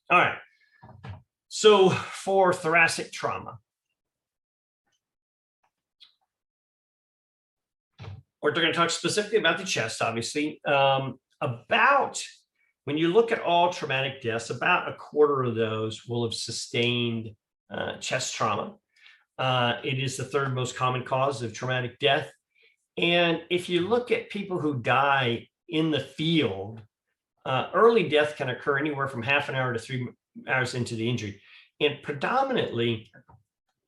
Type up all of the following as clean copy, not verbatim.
All right. So for thoracic trauma, we're going to talk specifically about the chest, obviously. When you look at all traumatic deaths, about a quarter of those will have sustained chest trauma. It is the third most common cause of traumatic death. And if you look at people who die in the field, early death can occur anywhere from half an hour to 3 hours into the injury. And predominantly,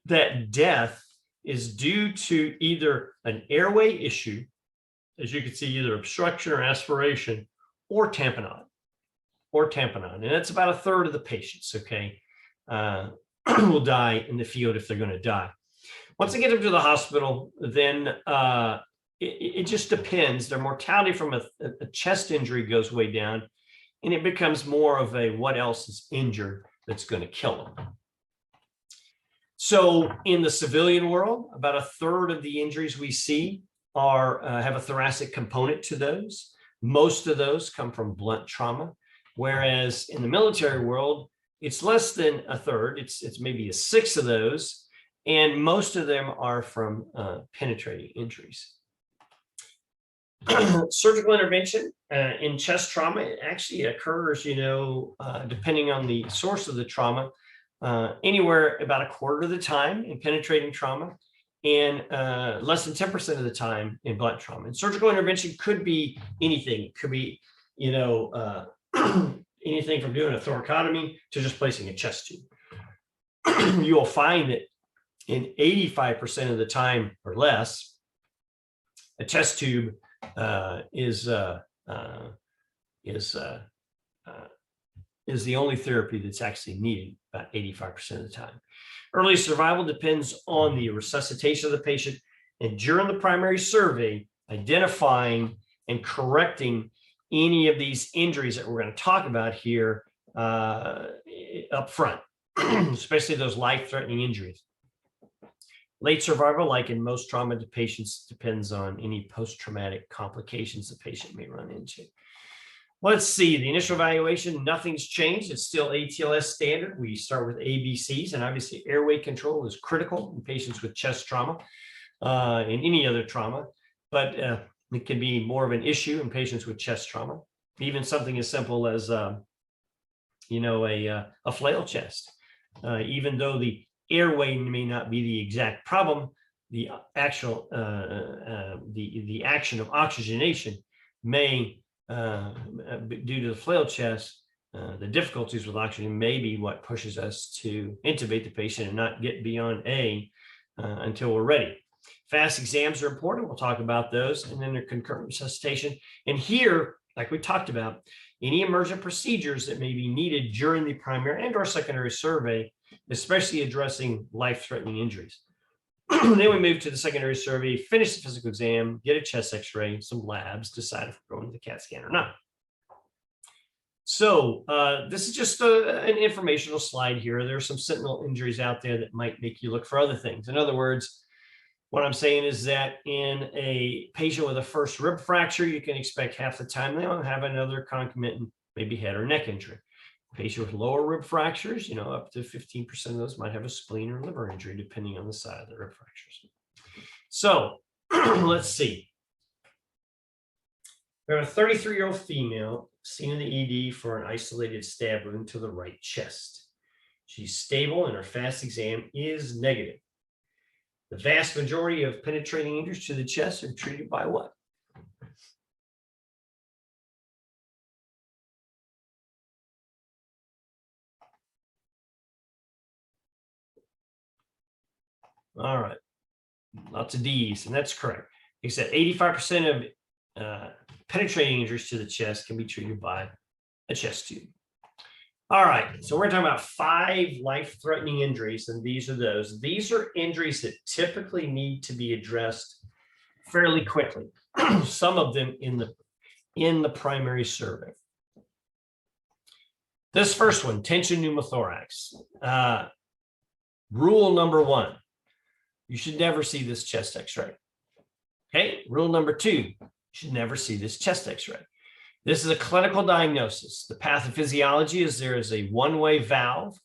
that death is due to either an airway issue, as you can see, either obstruction or aspiration, or tamponade. And that's about a third of the patients, okay, will die in the field if they're going to die. Once they get them to the hospital, then it just depends. Their mortality from a chest injury goes way down, and it becomes more of a what else is injured that's going to kill them. So in the civilian world, about a third of the injuries we see have a thoracic component to those. Most of those come from blunt trauma, whereas in the military world, it's less than a third. It's maybe a sixth of those, and most of them are from penetrating injuries. Surgical intervention in chest trauma, it actually occurs, depending on the source of the trauma, anywhere about a quarter of the time in penetrating trauma, and less than 10% of the time in blunt trauma. And surgical intervention could be anything. It could be, anything from doing a thoracotomy to just placing a chest tube. You will find that in 85% of the time or less, a chest tube is the only therapy that's actually needed about 85% of the time. Early survival depends on the resuscitation of the patient, and during the primary survey, identifying and correcting any of these injuries that we're going to talk about here up front, especially those life-threatening injuries. Late survival, like in most trauma patients, depends on any post-traumatic complications the patient may run into. Let's see, the initial evaluation, nothing's changed. It's still ATLS standard. We start with ABCs, and obviously airway control is critical in patients with chest trauma and any other trauma, but it can be more of an issue in patients with chest trauma. Even something as simple as, a flail chest. Even though the airway may not be the exact problem, the actual the action of oxygenation may, due to the flail chest, the difficulties with oxygen may be what pushes us to intubate the patient and not get beyond A until we're ready. Fast exams are important. We'll talk about those, and then their concurrent resuscitation. And here, like we talked about, any emergent procedures that may be needed during the primary and or secondary survey, especially addressing life-threatening injuries. Then we move to the secondary survey, finish the physical exam, get a chest x-ray, some labs, decide if we're going to the CAT scan or not. So this is just an informational slide here. There are some sentinel injuries out there that might make you look for other things. In other words, what I'm saying is that in a patient with a first rib fracture, you can expect half the time they'll have another concomitant, maybe head or neck injury. Patient with lower rib fractures, up to 15% of those might have a spleen or liver injury, depending on the side of the rib fractures. So let's see. We have a 33-year-old female seen in the ED for an isolated stab wound to the right chest. She's stable and her fast exam is negative. The vast majority of penetrating injuries to the chest are treated by what? All right, lots of D's, and that's correct. Except 85% of penetrating injuries to the chest can be treated by a chest tube. All right, so we're talking about 5 life-threatening injuries, and these are those. These are injuries that typically need to be addressed fairly quickly. Some of them in the primary survey. This first one, tension pneumothorax. Rule number 1. You should never see this chest x-ray. Okay, rule number 2, you should never see this chest x-ray. This is a clinical diagnosis. The pathophysiology is there is a one-way valve.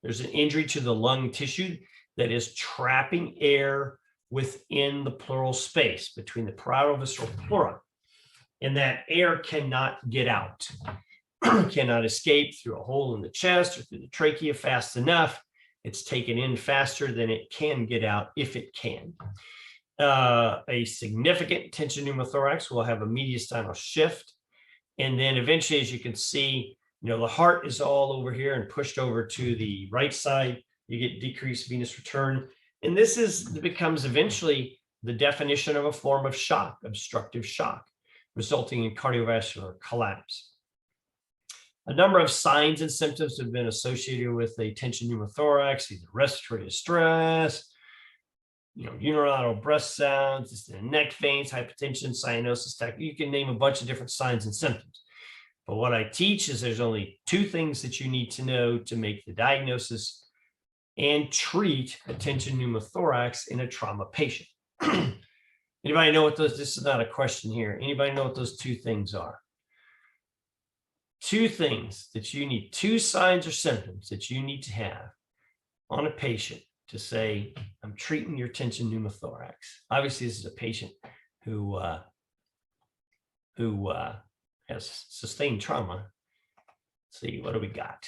There's an injury to the lung tissue that is trapping air within the pleural space between the parietal visceral pleura. And that air cannot get out, cannot escape through a hole in the chest or through the trachea fast enough. It's taken in faster than it can get out, if it can. A significant tension pneumothorax will have a mediastinal shift. And then eventually, as you can see, the heart is all over here and pushed over to the right side. You get decreased venous return. And this becomes eventually the definition of a form of shock, obstructive shock, resulting in cardiovascular collapse. A number of signs and symptoms have been associated with a tension pneumothorax, either respiratory distress, unilateral breath sounds, distant neck veins, hypertension, cyanosis, you can name a bunch of different signs and symptoms. But what I teach is there's only two things that you need to know to make the diagnosis and treat a tension pneumothorax in a trauma patient. Anybody know what those, this is not a question here. Anybody know what those two things are? Two things that you need, two signs or symptoms that you need to have on a patient to say, I'm treating your tension pneumothorax. Obviously, this is a patient who has sustained trauma. Let's see, what do we got?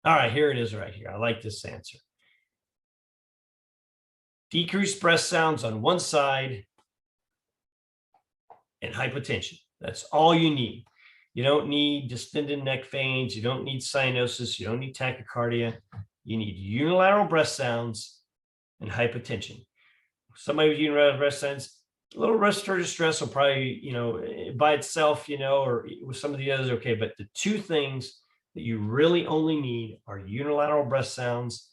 All right, here it is right here. I like this answer. Decreased breath sounds on one side and hypotension. That's all you need. You don't need distended neck veins. You don't need cyanosis. You don't need tachycardia. You need unilateral breath sounds and hypotension. Somebody with unilateral breath sounds, a little respiratory distress will probably, by itself, or with some of the others, okay. But the two things that you really only need are unilateral breath sounds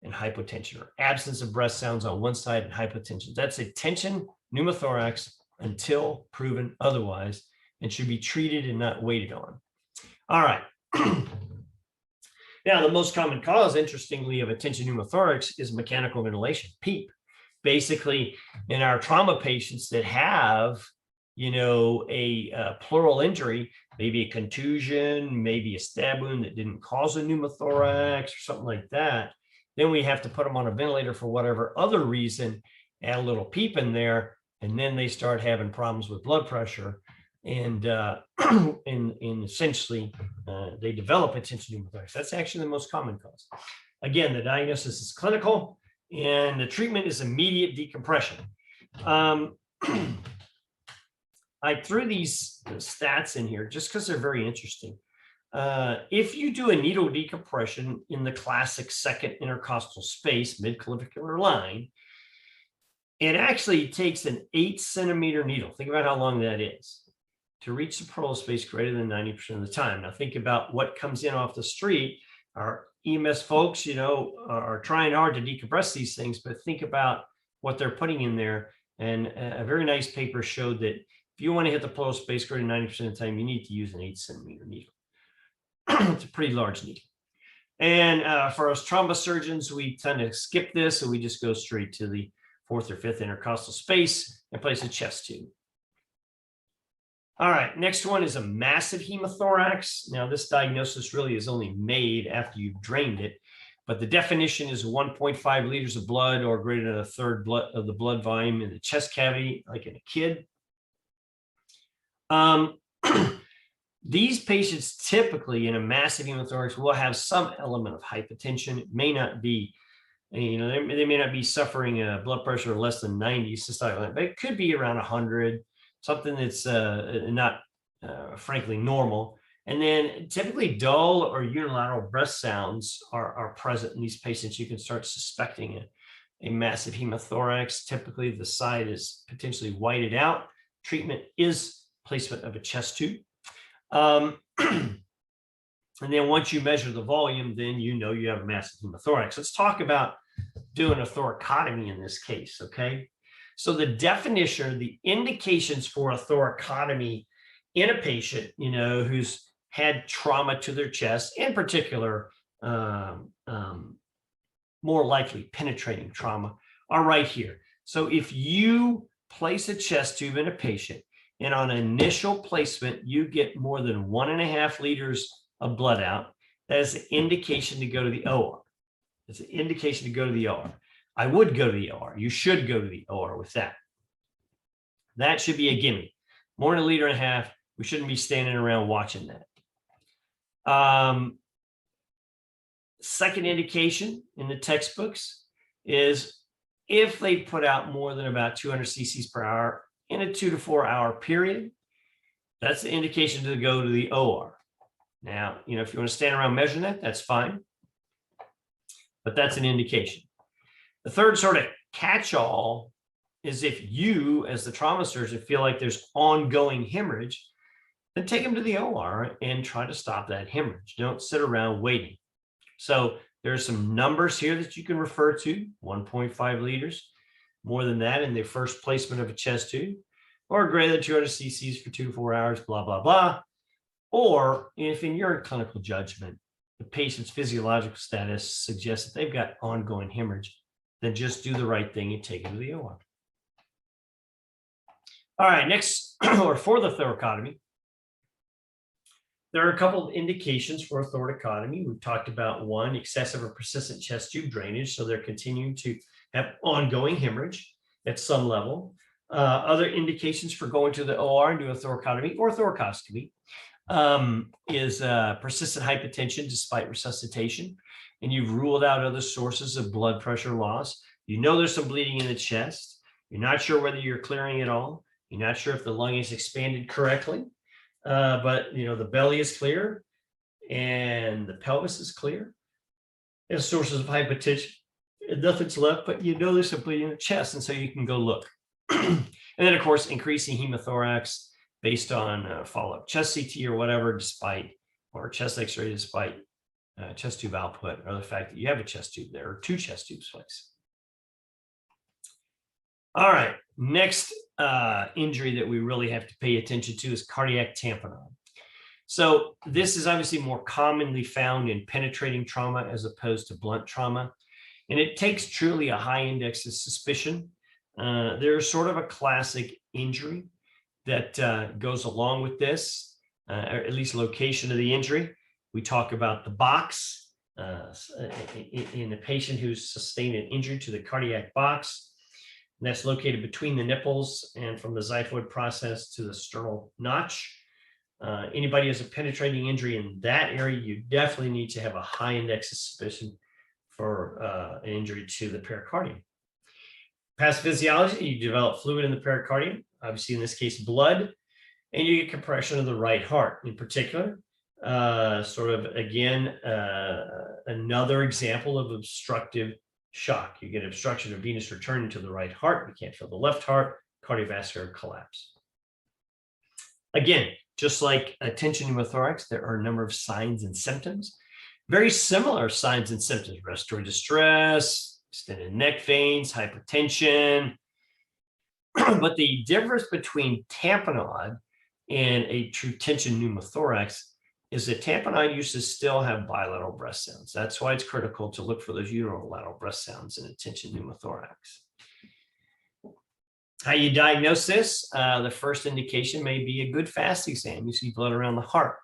and hypotension, or absence of breath sounds on one side and hypotension. That's a tension pneumothorax until proven otherwise, and should be treated and not waited on. All right. Now, the most common cause, interestingly, of a tension pneumothorax is mechanical ventilation, PEEP. Basically, in our trauma patients that have, a pleural injury, maybe a contusion, maybe a stab wound that didn't cause a pneumothorax or something like that, then we have to put them on a ventilator for whatever other reason, add a little PEEP in there, and then they start having problems with blood pressure. And essentially, they develop a tension pneumothorax. That's actually the most common cause. Again, the diagnosis is clinical, and the treatment is immediate decompression. I threw these stats in here just because they're very interesting. If you do a needle decompression in the classic second intercostal space, mid-clavicular line, it actually takes an 8-centimeter needle. Think about how long that is to reach the pleural space greater than 90% of the time. Now think about what comes in off the street. Our EMS folks, are trying hard to decompress these things, but think about what they're putting in there. And a very nice paper showed that if you want to hit the pleural space greater than 90% of the time, you need to use an 8-centimeter needle. It's a pretty large needle. And for us trauma surgeons, we tend to skip this, so we just go straight to the 4th or 5th intercostal space and place a chest tube. All right, next one is a massive hemothorax. Now, this diagnosis really is only made after you've drained it, but the definition is 1.5 liters of blood or greater than a third of the blood volume in the chest cavity, like in a kid. These patients typically in a massive hemothorax will have some element of hypertension. It may not be, they may not be suffering a blood pressure of less than 90 systolic, but it could be around 100. Something that's not, frankly, normal. And then typically dull or unilateral breath sounds are present in these patients. You can start suspecting a massive hemothorax. Typically, the side is potentially whited out. Treatment is placement of a chest tube. And then once you measure the volume, then you have a massive pneumothorax. Let's talk about doing a thoracotomy in this case, okay? So the definition, the indications for a thoracotomy in a patient, who's had trauma to their chest, in particular, more likely penetrating trauma, are right here. So if you place a chest tube in a patient and on initial placement, you get more than 1.5 liters of blood out, that is an indication to go to the OR. It's an indication to go to the OR. I would go to the OR. You should go to the OR with that. That should be a gimme. More than 1.5 liters. We shouldn't be standing around watching that. Second indication in the textbooks is if they put out more than about 200 cc's per hour in a 2 to 4 hour period, that's the indication to go to the OR. Now, if you want to stand around measuring that, that's fine, but that's an indication. The third sort of catch-all is if you, as the trauma surgeon, feel like there's ongoing hemorrhage, then take them to the OR and try to stop that hemorrhage. Don't sit around waiting. So there's some numbers here that you can refer to: 1.5 liters, more than that in the first placement of a chest tube, or greater than 200 cc's for 2 to 4 hours, blah, blah, blah. Or if in your clinical judgment, the patient's physiological status suggests that they've got ongoing hemorrhage, then just do the right thing and take them to the OR. All right, next, or for the thoracotomy, there are a couple of indications for a thoracotomy. We've talked about one, excessive or persistent chest tube drainage. So they're continuing to have ongoing hemorrhage at some level. Other indications for going to the OR and do a thoracotomy or thoracostomy is persistent hypotension despite resuscitation. And you've ruled out other sources of blood pressure loss. You know there's some bleeding in the chest. You're not sure whether you're clearing at all. You're not sure if the lung is expanded correctly. But the belly is clear and the pelvis is clear. There's sources of hypertension and nothing's left, but there's some bleeding in the chest, and so you can go look. And then, of course, increasing hemothorax based on follow-up chest CT or whatever, or chest X-ray despite chest tube output, or the fact that you have a chest tube there, or 2 chest tubes placed. All right, next injury that we really have to pay attention to is cardiac tamponade. So this is obviously more commonly found in penetrating trauma as opposed to blunt trauma. And it takes truly a high index of suspicion. There's sort of a classic injury that goes along with this, or at least location of the injury. We talk about the box in a patient who's sustained an injury to the cardiac box. And that's located between the nipples and from the xiphoid process to the sternal notch. Anybody who has a penetrating injury in that area, you definitely need to have a high index of suspicion for an injury to the pericardium. Pathophysiology, you develop fluid in the pericardium, obviously in this case blood, and you get compression of the right heart in particular. Sort of, again, another example of obstructive shock. You get obstruction of venous return into the right heart. You can't feel the left heart, cardiovascular collapse. Again, just like tension pneumothorax, there are a number of signs and symptoms. Very similar signs and symptoms: respiratory distress, extended neck veins, hypertension. But the difference between tamponade and a true tension pneumothorax is that tamponade used to still have bilateral breath sounds. That's why it's critical to look for those unilateral breath sounds in a tension pneumothorax. How you diagnose this? The first indication may be a good fast exam. You see blood around the heart.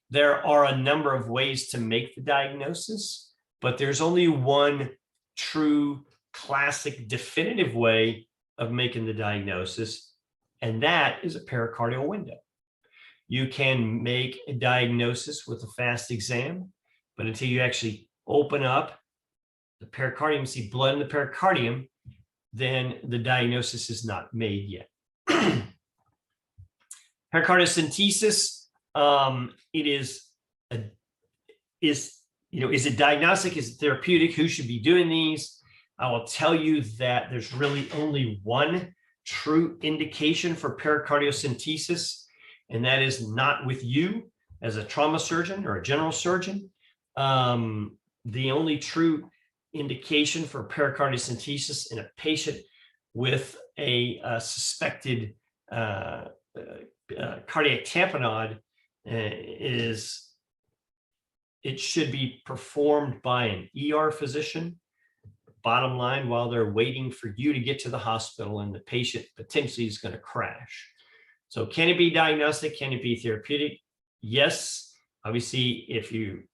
There are a number of ways to make the diagnosis, but there's only one true, classic, definitive way of making the diagnosis, and that is a pericardial window. You can make a diagnosis with a fast exam, but until you actually open up the pericardium, see blood in the pericardium, then the diagnosis is not made yet. Pericardiocentesis, is it diagnostic? Is it therapeutic? Who should be doing these? I will tell you that there's really only one true indication for pericardiocentesis, and that is not with you as a trauma surgeon or a general surgeon. The only true indication for pericardiocentesis in a patient with a suspected cardiac tamponade is it should be performed by an ER physician, bottom line, while they're waiting for you to get to the hospital and the patient potentially is going to crash. So can it be diagnostic? Can it be therapeutic? Yes. Obviously, if you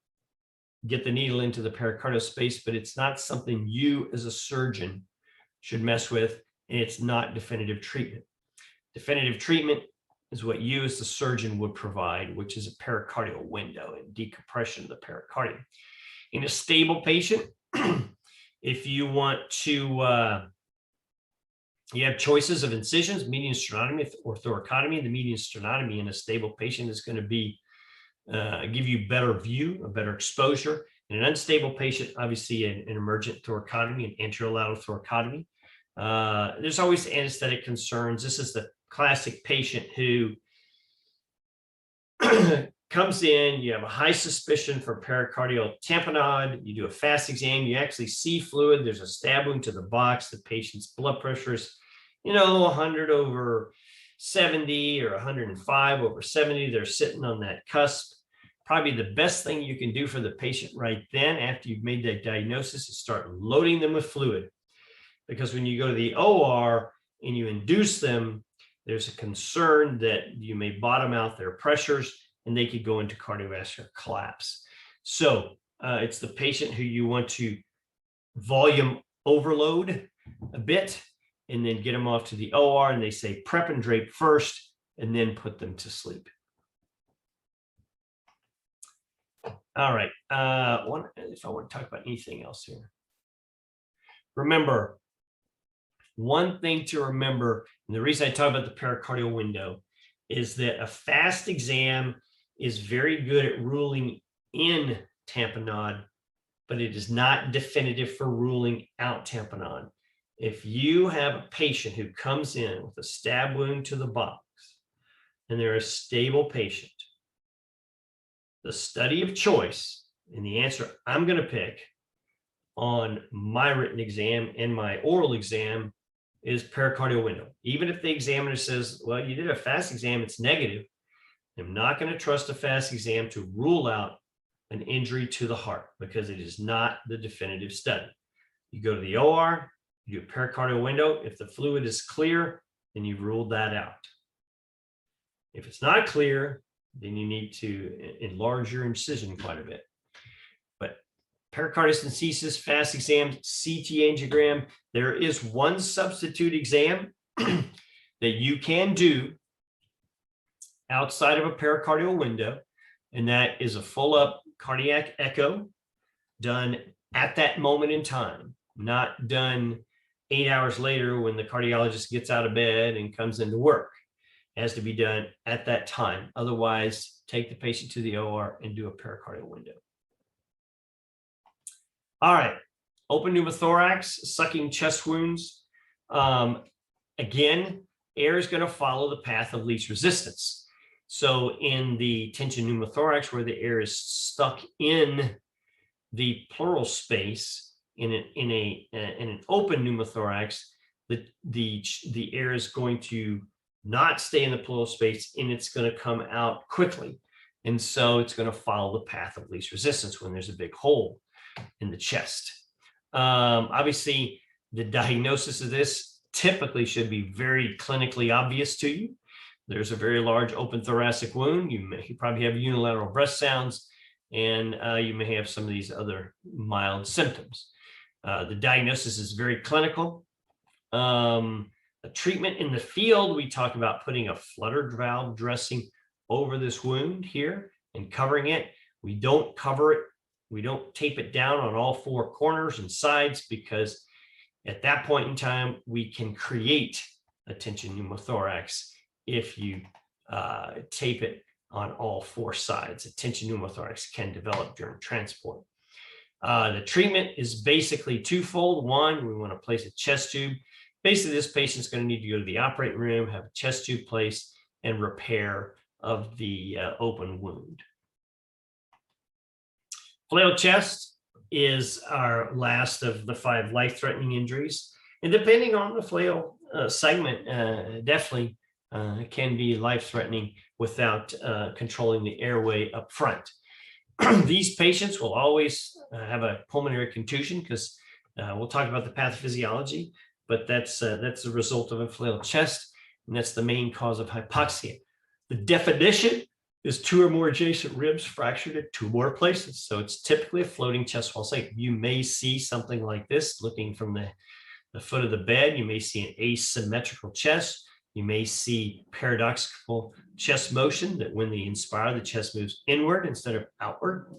get the needle into the pericardial space, but it's not something you as a surgeon should mess with, and it's not definitive treatment. Definitive treatment is what you as the surgeon would provide, which is a pericardial window and decompression of the pericardium. In a stable patient, if you want to, you have choices of incisions, median sternotomy or thoracotomy. The median sternotomy in a stable patient is going to be give you better view, a better exposure. In an unstable patient, obviously an emergent thoracotomy, an anterolateral thoracotomy. There's always anesthetic concerns. This is the classic patient who comes in, you have a high suspicion for pericardial tamponade, you do a fast exam, you actually see fluid, there's a stab wound to the box, the patient's blood pressure is, 100/70 or 105/70, they're sitting on that cusp. Probably the best thing you can do for the patient right then, after you've made that diagnosis, is start loading them with fluid. Because when you go to the OR and you induce them, there's a concern that you may bottom out their pressures and they could go into cardiovascular collapse. So it's the patient who you want to volume overload a bit and then get them off to the OR, and they say prep and drape first and then put them to sleep. All right. If I want to talk about anything else here. Remember, one thing to remember, and the reason I talk about the pericardial window, is that a fast exam is very good at ruling in tamponade, but it is not definitive for ruling out tamponade. If you have a patient who comes in with a stab wound to the box and they're a stable patient, the study of choice and the answer I'm going to pick on my written exam and my oral exam is pericardial window. Even if the examiner says, well, you did a fast exam, it's negative, I'm not going to trust a fast exam to rule out an injury to the heart because it is not the definitive study. You go to the OR, you do a pericardial window. If the fluid is clear, then you've ruled that out. If it's not clear, then you need to enlarge your incision quite a bit. But pericardicentesis, fast exam, CT angiogram, there is one substitute exam that you can do outside of a pericardial window, and that is a full-up cardiac echo done at that moment in time, not done 8 hours later when the cardiologist gets out of bed and comes into work. It has to be done at that time. Otherwise, take the patient to the OR and do a pericardial window. All right, open pneumothorax, sucking chest wounds. Again, air is going to follow the path of least resistance. So in the tension pneumothorax, where the air is stuck in the pleural space, in an open pneumothorax, the air is going to not stay in the pleural space, and it's going to come out quickly. And so it's going to follow the path of least resistance when there's a big hole in the chest. Obviously, the diagnosis of this typically should be very clinically obvious to you. There's a very large open thoracic wound. You probably have unilateral breath sounds, and you may have some of these other mild symptoms. The diagnosis is very clinical. A treatment in the field, we talk about putting a fluttered valve dressing over this wound here and covering it. We don't cover it. We don't tape it down on all four corners and sides, because at that point in time, we can create a tension pneumothorax if you tape it on all four sides. A tension pneumothorax can develop during transport. The treatment is basically twofold. One, we want to place a chest tube. Basically, this patient's going to need to go to the operating room, have a chest tube placed, and repair of the open wound. Flail chest is our last of the 5 life-threatening injuries. And depending on the flail segment, definitely can be life-threatening without controlling the airway up front. These patients will always have a pulmonary contusion, because we'll talk about the pathophysiology, but that's a result of a flail chest. and that's the main cause of hypoxia. The definition is 2 or more adjacent ribs fractured at 2 more places. So it's typically a floating chest wall segment. You may see something like this looking from the foot of the bed. You may see an asymmetrical chest. You may see paradoxical chest motion, that when they inspire, the chest moves inward instead of outward.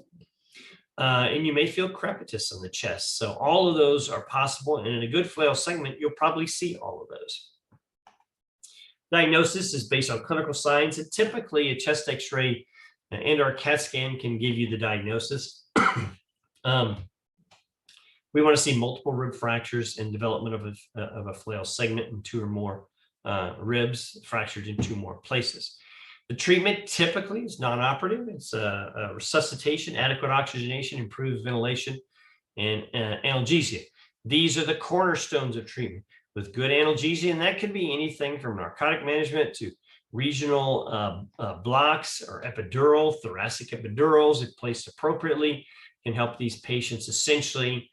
And you may feel crepitus on the chest. So all of those are possible. And in a good flail segment, you'll probably see all of those. Diagnosis is based on clinical signs, and typically a chest x-ray and or CAT scan can give you the diagnosis. We want to see multiple rib fractures and development of a flail segment in 2 or more ribs fractured in 2 more places. The treatment typically is non-operative. It's a resuscitation, adequate oxygenation, improved ventilation, and analgesia. These are the cornerstones of treatment with good analgesia, and that could be anything from narcotic management to regional blocks or epidural, thoracic epidurals, if placed appropriately, can help these patients essentially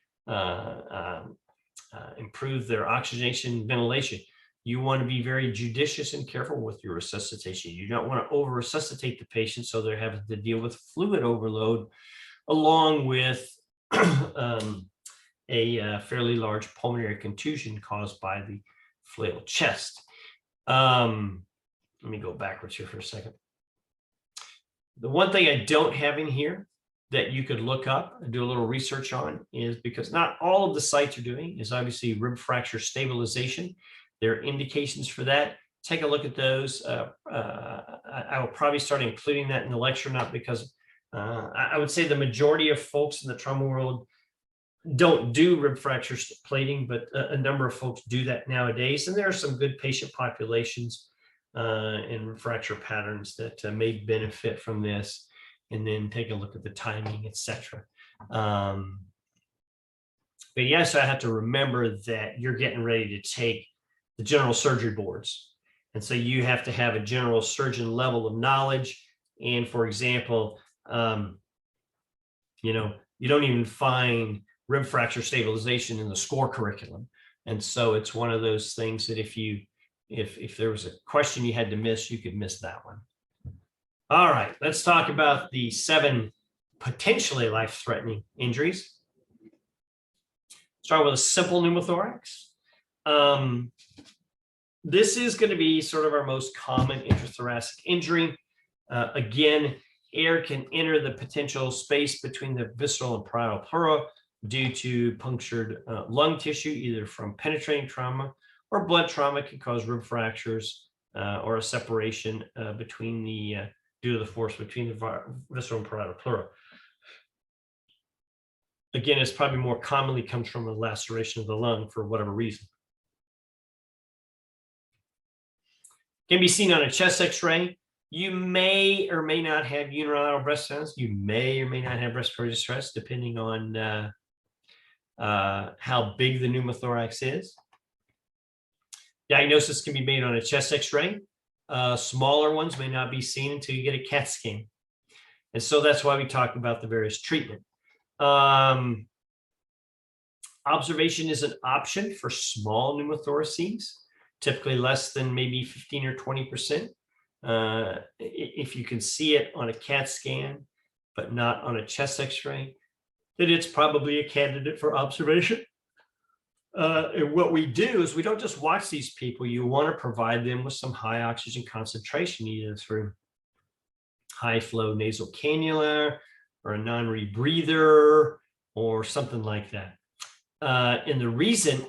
improve their oxygenation and ventilation. You want to be very judicious and careful with your resuscitation. You don't want to over-resuscitate the patient so they're having to deal with fluid overload along with a fairly large pulmonary contusion caused by the flail chest. Let me go backwards here for a second. The one thing I don't have in here that you could look up and do a little research on is, because not all of the sites are doing, is obviously rib fracture stabilization. There are indications for that. Take a look at those. I will probably start including that in the lecture, not because I would say the majority of folks in the trauma world don't do rib fracture plating, but a number of folks do that nowadays. And there are some good patient populations and rib fracture patterns that may benefit from this. And then take a look at the timing, etc. But yes, I have to remember that you're getting ready to take the general surgery boards. And so you have to have a general surgeon level of knowledge. And for example, you don't even find rib fracture stabilization in the SCORE curriculum. And so it's one of those things that if there was a question you had to miss, you could miss that one. All right, let's talk about the 7 potentially life-threatening injuries. Start with a simple pneumothorax. This is going to be sort of our most common intrathoracic injury. Again, air can enter the potential space between the visceral and parietal pleura due to punctured lung tissue, either from penetrating trauma or blood trauma can cause rib fractures or a separation between due to the force between the visceral and parietal pleura. Again, it's probably more commonly comes from a laceration of the lung for whatever reason. Can be seen on a chest x-ray. You may or may not have unilateral breast sounds. You may or may not have respiratory distress, depending on how big the pneumothorax is. Diagnosis can be made on a chest x-ray. Smaller ones may not be seen until you get a CAT scan. And so that's why we talk about the various treatment. Observation is an option for small pneumothoraces, typically less than maybe 15 or 20%. If you can see it on a CAT scan, but not on a chest x-ray, then it's probably a candidate for observation. And what we do is we don't just watch these people. You want to provide them with some high oxygen concentration, either through high flow nasal cannula or a non-rebreather or something like that. And the reason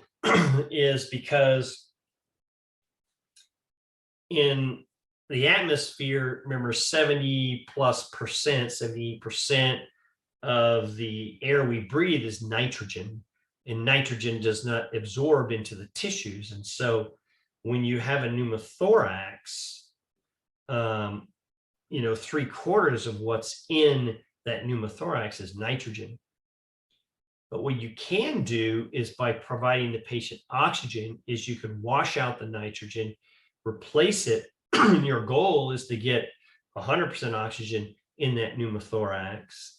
is because in the atmosphere, remember 70% of the air we breathe is nitrogen, and nitrogen does not absorb into the tissues. And so when you have a pneumothorax, 3/4 of what's in that pneumothorax is nitrogen. But what you can do is, by providing the patient oxygen, is you can wash out the nitrogen, replace it. And your goal is to get 100% oxygen in that pneumothorax,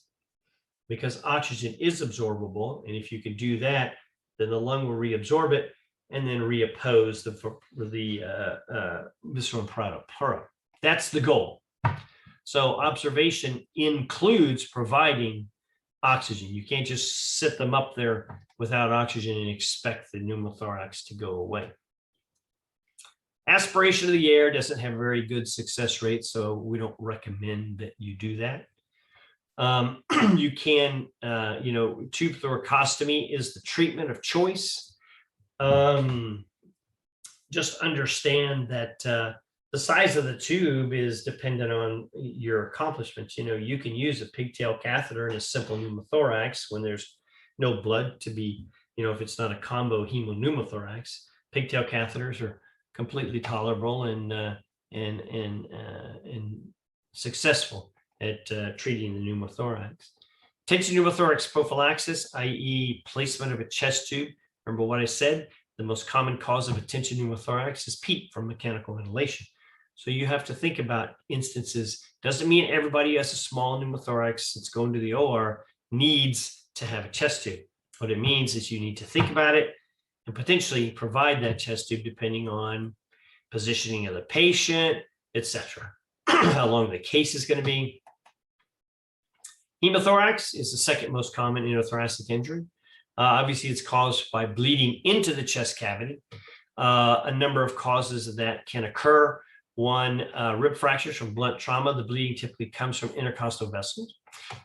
because oxygen is absorbable. And if you can do that, then the lung will reabsorb it. and then reoppose the visceral imparator pleura. That's the goal. So observation includes providing oxygen. You can't just sit them up there without oxygen and expect the pneumothorax to go away. Aspiration of the air doesn't have a very good success rate, so we don't recommend that you do that. You can, tube thoracostomy is the treatment of choice. Just understand that the size of the tube is dependent on your accomplishments. You can use a pigtail catheter and a simple pneumothorax when there's no blood to be, if it's not a combo hemopneumothorax. Pigtail catheters are completely tolerable and successful at treating the pneumothorax. Tension pneumothorax prophylaxis, i.e. placement of a chest tube. Remember what I said? The most common cause of a tension pneumothorax is PEEP from mechanical ventilation. So you have to think about instances. Doesn't mean everybody who has a small pneumothorax that's going to the OR needs to have a chest tube. What it means is you need to think about it and potentially provide that chest tube depending on positioning of the patient, etc. How long the case is going to be. Hemothorax is the second most common intrathoracic injury. Obviously, it's caused by bleeding into the chest cavity. A number of causes of that can occur. One, rib fractures from blunt trauma. The bleeding typically comes from intercostal vessels.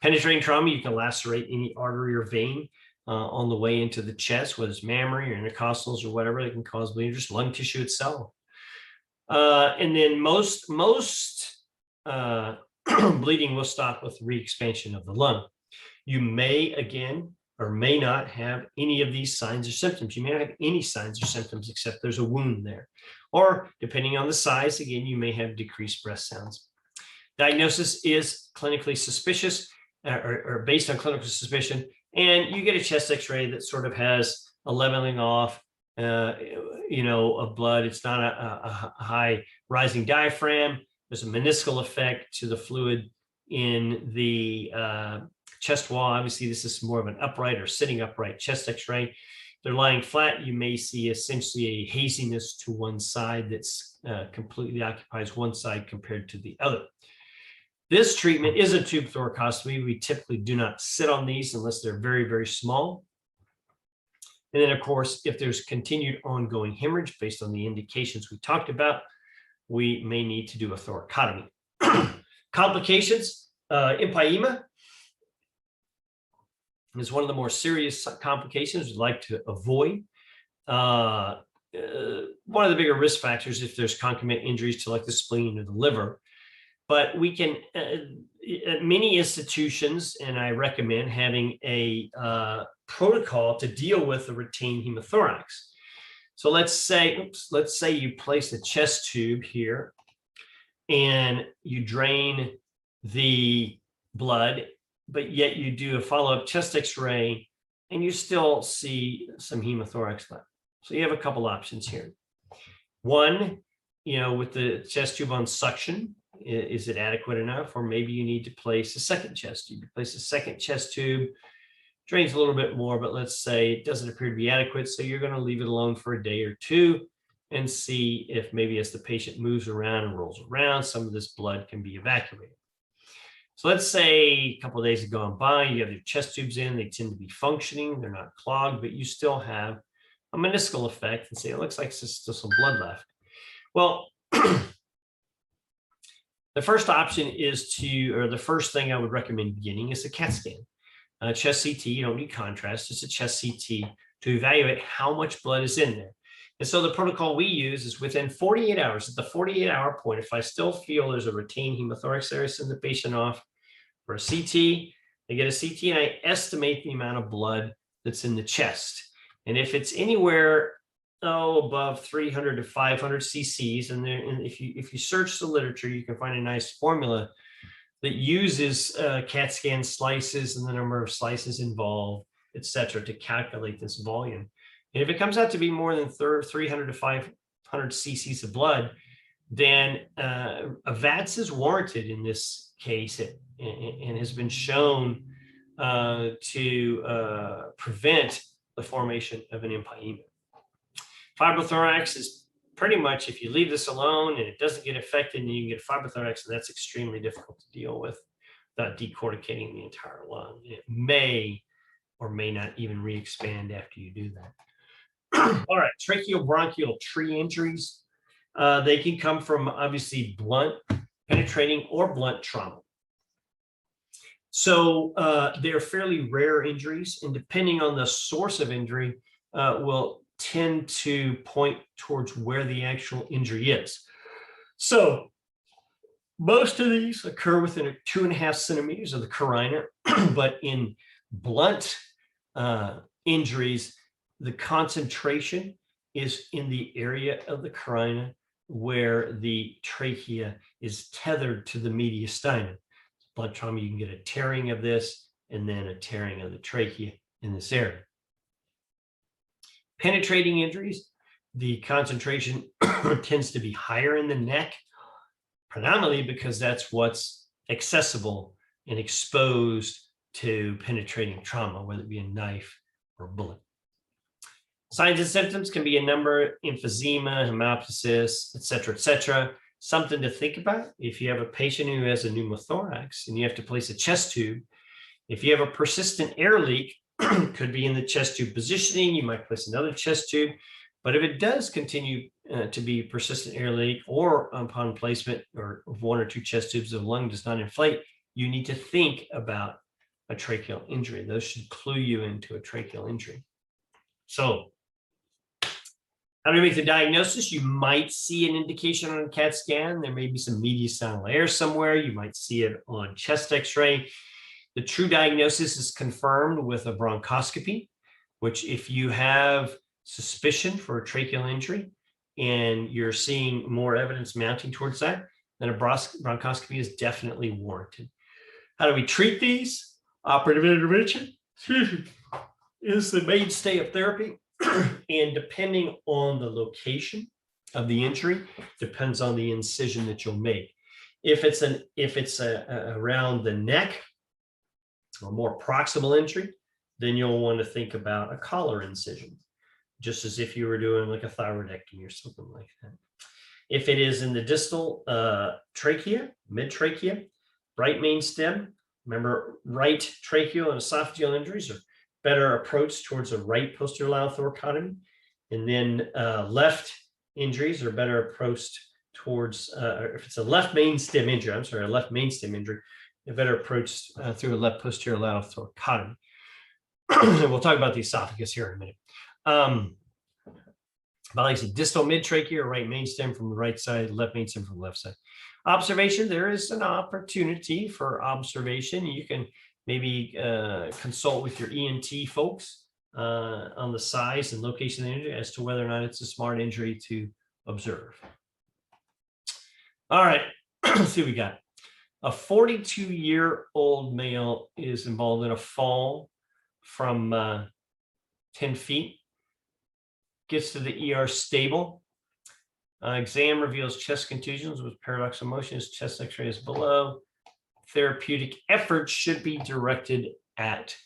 Penetrating trauma, you can lacerate any artery or vein on the way into the chest, whether it's mammary or intercostals or whatever, that can cause bleeding, just lung tissue itself. And then most bleeding will stop with re-expansion of the lung. You may, again, or may not have any of these signs or symptoms. You may not have any signs or symptoms except there's a wound there. Or depending on the size, again, you may have decreased breath sounds. Diagnosis is clinically suspicious or based on clinical suspicion. And you get a chest x-ray that sort of has a leveling off, of blood. It's not a high rising diaphragm. There's a meniscal effect to the fluid in the chest wall. Obviously, this is more of an upright or sitting upright chest x-ray. If they're lying flat, you may see essentially a haziness to one side that's completely occupies one side compared to the other. This treatment is a tube thoracostomy. We typically do not sit on these unless they're very, very small. And then, of course, if there's continued ongoing hemorrhage based on the indications we talked about, we may need to do a thoracotomy. Complications, empyema is one of the more serious complications we'd like to avoid. One of the bigger risk factors if there's concomitant injuries to like the spleen or the liver. But we can, at many institutions, and I recommend having a protocol to deal with the retained hemothorax. So let's say you place a chest tube here and you drain the blood, but yet you do a follow-up chest x-ray and you still see some hemothorax left. So you have a couple options here. One, with the chest tube on suction, is it adequate enough? Or maybe you need to place a second chest tube. You place a second chest tube, drains a little bit more, but let's say it doesn't appear to be adequate. So you're going to leave it alone for a day or two and see if maybe as the patient moves around and rolls around, some of this blood can be evacuated. So let's say a couple of days have gone by, you have your chest tubes in, they tend to be functioning, they're not clogged, but you still have a meniscal effect and say, it looks like there's still some blood left. Well, the first option is the first thing I would recommend beginning is a CAT scan. Chest CT, you don't need contrast, it's a chest CT to evaluate how much blood is in there. And so the protocol we use is within 48 hours, at the 48-hour point, if I still feel there's a retained hemothorax there, I send the patient off for a CT, they get a CT, and I estimate the amount of blood that's in the chest. And if it's anywhere above 300 to 500 cc's, and if you search the literature, you can find a nice formula that uses CAT scan slices and the number of slices involved, et cetera, to calculate this volume. And if it comes out to be more than 300 to 500 cc's of blood, then a VATS is warranted in this case and has been shown to prevent the formation of an empyema. Fibrothorax is pretty much, if you leave this alone and it doesn't get affected, and you can get fibrothorax, and that's extremely difficult to deal with without decorticating the entire lung. It may or may not even re-expand after you do that. All right, tracheobronchial tree injuries. They can come from obviously blunt, penetrating, or blunt trauma. So they're fairly rare injuries, and depending on the source of injury, will tend to point towards where the actual injury is. So most of these occur within 2.5 centimeters of the carina, but in blunt injuries, the concentration is in the area of the carina where the trachea is tethered to the mediastinum. Blunt trauma, you can get a tearing of this and then a tearing of the trachea in this area. Penetrating injuries, the concentration tends to be higher in the neck, predominantly because that's what's accessible and exposed to penetrating trauma, whether it be a knife or a bullet. Signs and symptoms can be a number: emphysema, hemoptysis, et cetera, something to think about. If you have a patient who has a pneumothorax and you have to place a chest tube, if you have a persistent air leak, could be in the chest tube positioning, you might place another chest tube. But if it does continue to be persistent air leak, or upon placement or one or two chest tubes, the lung does not inflate, you need to think about a tracheal injury. Those should clue you into a tracheal injury. So how do we make the diagnosis? You might see an indication on a CAT scan. There may be some mediastinal air somewhere. You might see it on chest x-ray. The true diagnosis is confirmed with a bronchoscopy, which, if you have suspicion for a tracheal injury and you're seeing more evidence mounting towards that, then a bronchoscopy is definitely warranted. How do we treat these? Operative intervention is the mainstay of therapy. And depending on the location of the injury, depends on the incision that you'll make. If it's around the neck, or more proximal injury, then you'll want to think about a collar incision, just as if you were doing like a thyroidectomy or something like that. If it is in the distal trachea, mid-trachea, right main stem, remember, right tracheal and esophageal injuries are better approached towards a right posterior lateral thoracotomy, and then left injuries are better approached towards, if it's a left main stem injury, a left main stem injury, a better approach through a left posterior lateral thoracotomy. We'll talk about the esophagus here in a minute. But like I said, distal mid-trachea or right main stem from the right side, left main stem from the left side. Observation, there is an opportunity for observation. You can maybe consult with your ENT folks on the size and location of the injury as to whether or not it's a smart injury to observe. All right, let's see what we got. A 42-year-old male is involved in a fall from 10 feet, gets to the ER stable. Exam reveals chest contusions with paradoxical motion. His chest x-ray is below. Therapeutic efforts should be directed at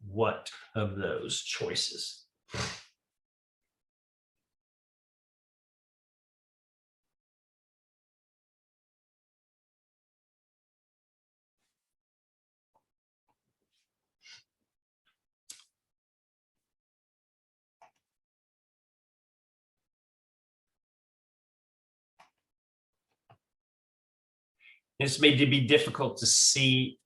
what of those choices? This may be difficult to see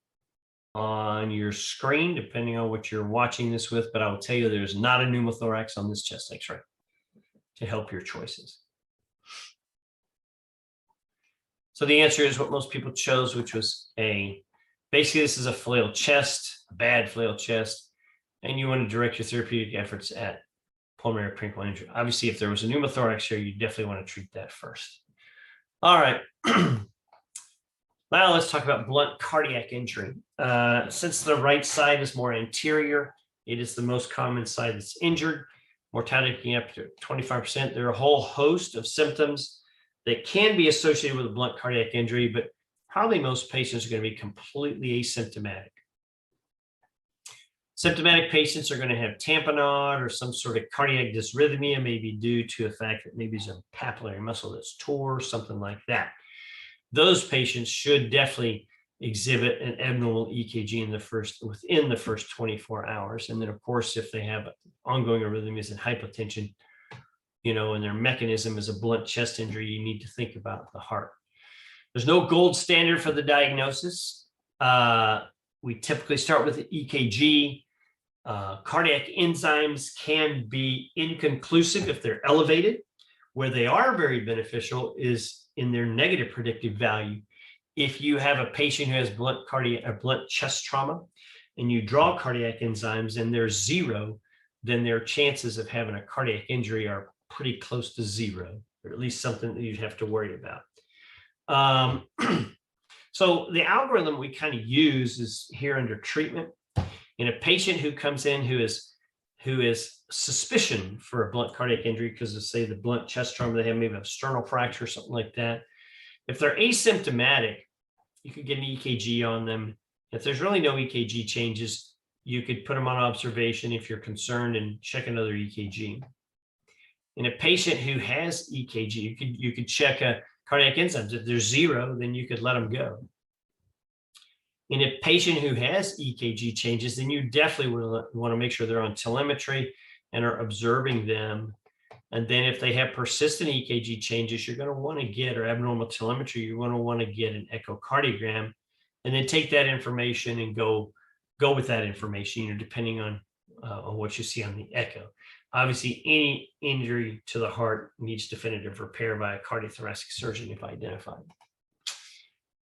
on your screen, depending on what you're watching this with, but I will tell you there's not a pneumothorax on this chest x-ray to help your choices. So the answer is what most people chose, which was A. Basically, this is a flail chest, a bad flail chest, and you want to direct your therapeutic efforts at pulmonary parenchymal injury. Obviously, if there was a pneumothorax here, you definitely want to treat that first. All right. Now let's talk about blunt cardiac injury. Since the right side is more anterior, it is the most common side that's injured. Mortality can be up to 25%. There are a whole host of symptoms that can be associated with a blunt cardiac injury, but probably most patients are going to be completely asymptomatic. Symptomatic patients are going to have tamponade or some sort of cardiac dysrhythmia, maybe due to the fact that maybe there's a papillary muscle that's tore, something like that. Those patients should definitely exhibit an abnormal EKG within the first 24 hours. And then, of course, if they have ongoing arrhythmias and hypotension, and their mechanism is a blunt chest injury, you need to think about the heart. There's no gold standard for the diagnosis. We typically start with the EKG. Cardiac enzymes can be inconclusive if they're elevated. Where they are very beneficial is in their negative predictive value. If you have a patient who has blunt chest trauma and you draw cardiac enzymes and they're 0, then their chances of having a cardiac injury are pretty close to 0, or at least something that you'd have to worry about. So the algorithm we kind of use is here under treatment. In a patient who comes in who is suspicion for a blunt cardiac injury because of, say, the blunt chest trauma, they have maybe a sternal fracture or something like that. If they're asymptomatic, you could get an EKG on them. If there's really no EKG changes, you could put them on observation if you're concerned and check another EKG. In a patient who has EKG, you could check a cardiac enzymes. If they're 0, then you could let them go. In a patient who has EKG changes, then you definitely want to make sure they're on telemetry and are observing them. And then if they have persistent EKG changes, you're going to want to get, or abnormal telemetry, you're going to want to get an echocardiogram, and then take that information and go with that information, depending on what you see on the echo. Obviously, any injury to the heart needs definitive repair by a cardiothoracic surgeon if identified.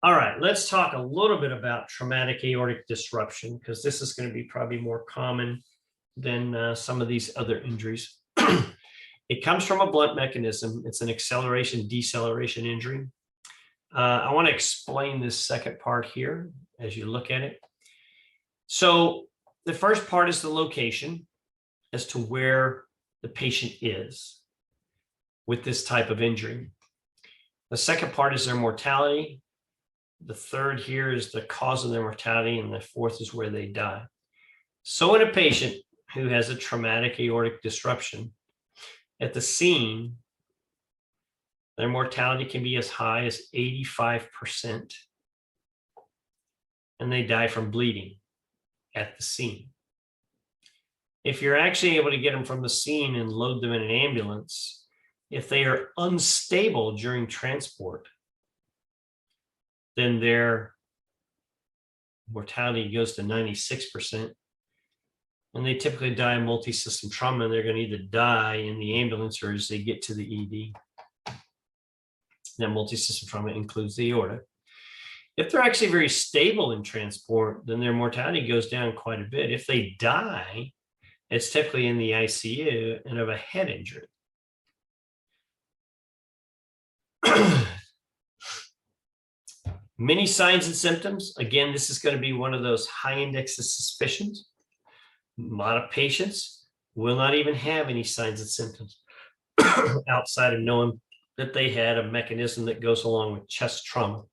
All right, let's talk a little bit about traumatic aortic disruption, because this is going to be probably more common than some of these other injuries. It comes from a blunt mechanism. It's an acceleration-deceleration injury. I want to explain this second part here as you look at it. So the first part is the location as to where the patient is with this type of injury. The second part is their mortality. The third here is the cause of their mortality, and the fourth is where they die. So in a patient who has a traumatic aortic disruption, at the scene, their mortality can be as high as 85%, and they die from bleeding at the scene. If you're actually able to get them from the scene and load them in an ambulance, if they are unstable during transport, then their mortality goes to 96%. And they typically die of multi-system trauma, and they're going to either die in the ambulance or as they get to the ED. That multi-system trauma includes the aorta. If they're actually very stable in transport, then their mortality goes down quite a bit. If they die, it's typically in the ICU and of a head injury. Many signs and symptoms. Again, this is going to be one of those high index of suspicions. A lot of patients will not even have any signs and symptoms outside of knowing that they had a mechanism that goes along with chest trauma.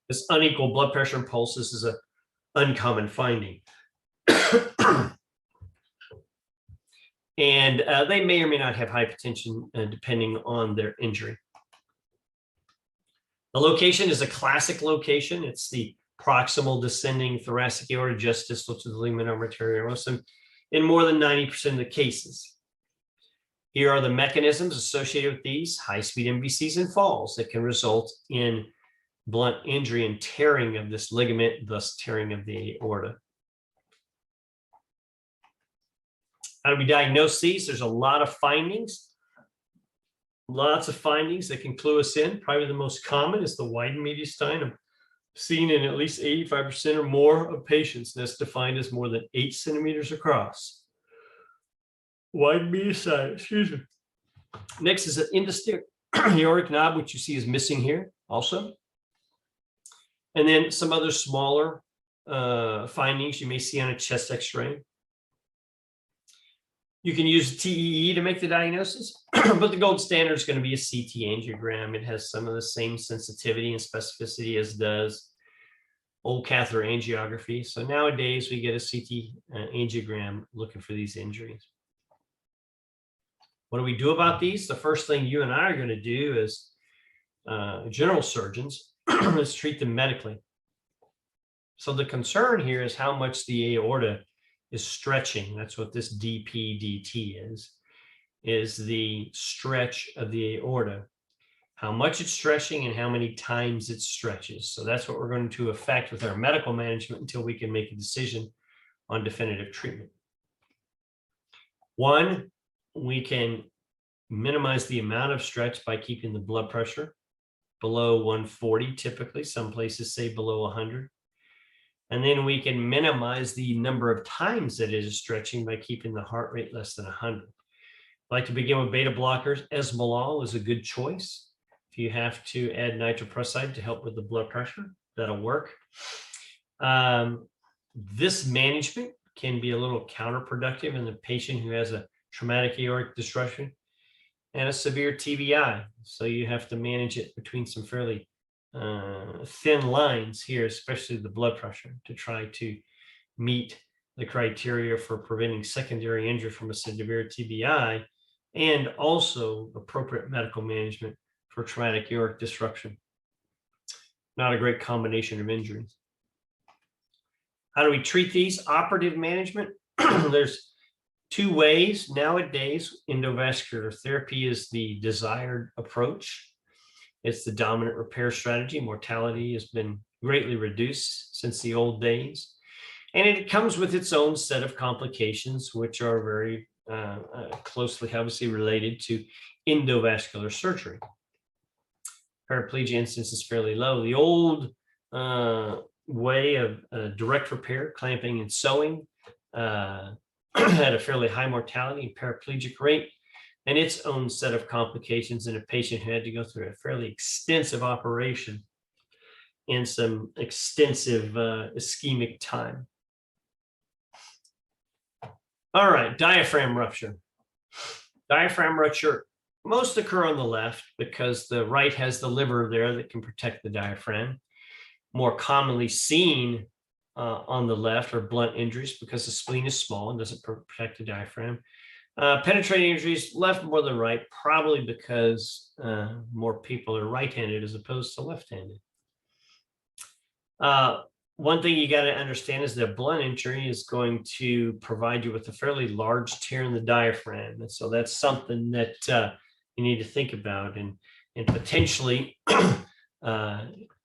This unequal blood pressure and pulses is an uncommon finding. And they may or may not have hypertension depending on their injury. The location is a classic location. It's the proximal descending thoracic aorta, just distal to the ligament arteriosus in more than 90% of the cases. Here are the mechanisms associated with these high-speed MVCs and falls that can result in blunt injury and tearing of this ligament, thus tearing of the aorta. How do we diagnose these? There's a lot of findings. Lots of findings that can clue us in. Probably the most common is the widened mediastinum, seen in at least 85% or more of patients. That's defined as more than 8 centimeters across. Widened mediastinum, excuse me. Next is an interstitial aortic knob, which you see is missing here also. And then some other smaller findings you may see on a chest x-ray. You can use TEE to make the diagnosis, but the gold standard is going to be a CT angiogram. It has some of the same sensitivity and specificity as does old catheter angiography. So nowadays we get a CT angiogram looking for these injuries. What do we do about these? The first thing you and I are going to do as general surgeons is treat them medically. So the concern here is how much the aorta is stretching. That's what this DPDT is the stretch of the aorta, how much it's stretching and how many times it stretches. So that's what we're going to affect with our medical management until we can make a decision on definitive treatment. One, we can minimize the amount of stretch by keeping the blood pressure below 140, typically. Some places say below 100. And then we can minimize the number of times that it is stretching by keeping the heart rate less than 100. I like to begin with beta blockers. Esmolol is a good choice. If you have to add nitroprusside to help with the blood pressure, that'll work. This management can be a little counterproductive in the patient who has a traumatic aortic disruption and a severe TBI. So you have to manage it between some fairly thin lines here, especially the blood pressure, to try to meet the criteria for preventing secondary injury from a severe TBI and also appropriate medical management for traumatic aortic disruption. Not a great combination of injuries. How do we treat these? Operative management. There's two ways nowadays. Endovascular therapy is the desired approach. It's the dominant repair strategy. Mortality has been greatly reduced since the old days. And it comes with its own set of complications, which are very closely, obviously, related to endovascular surgery. Paraplegia incidence is fairly low. The old way of direct repair, clamping and sewing, had a fairly high mortality and paraplegic rate, and its own set of complications in a patient who had to go through a fairly extensive operation and some extensive ischemic time. All right, diaphragm rupture. Diaphragm rupture most occur on the left because the right has the liver there that can protect the diaphragm. More commonly seen on the left are blunt injuries because the spleen is small and doesn't protect the diaphragm. Penetrating injuries, left more than right, probably because more people are right-handed as opposed to left-handed. One thing you got to understand is that blunt injury is going to provide you with a fairly large tear in the diaphragm. And so that's something that you need to think about and potentially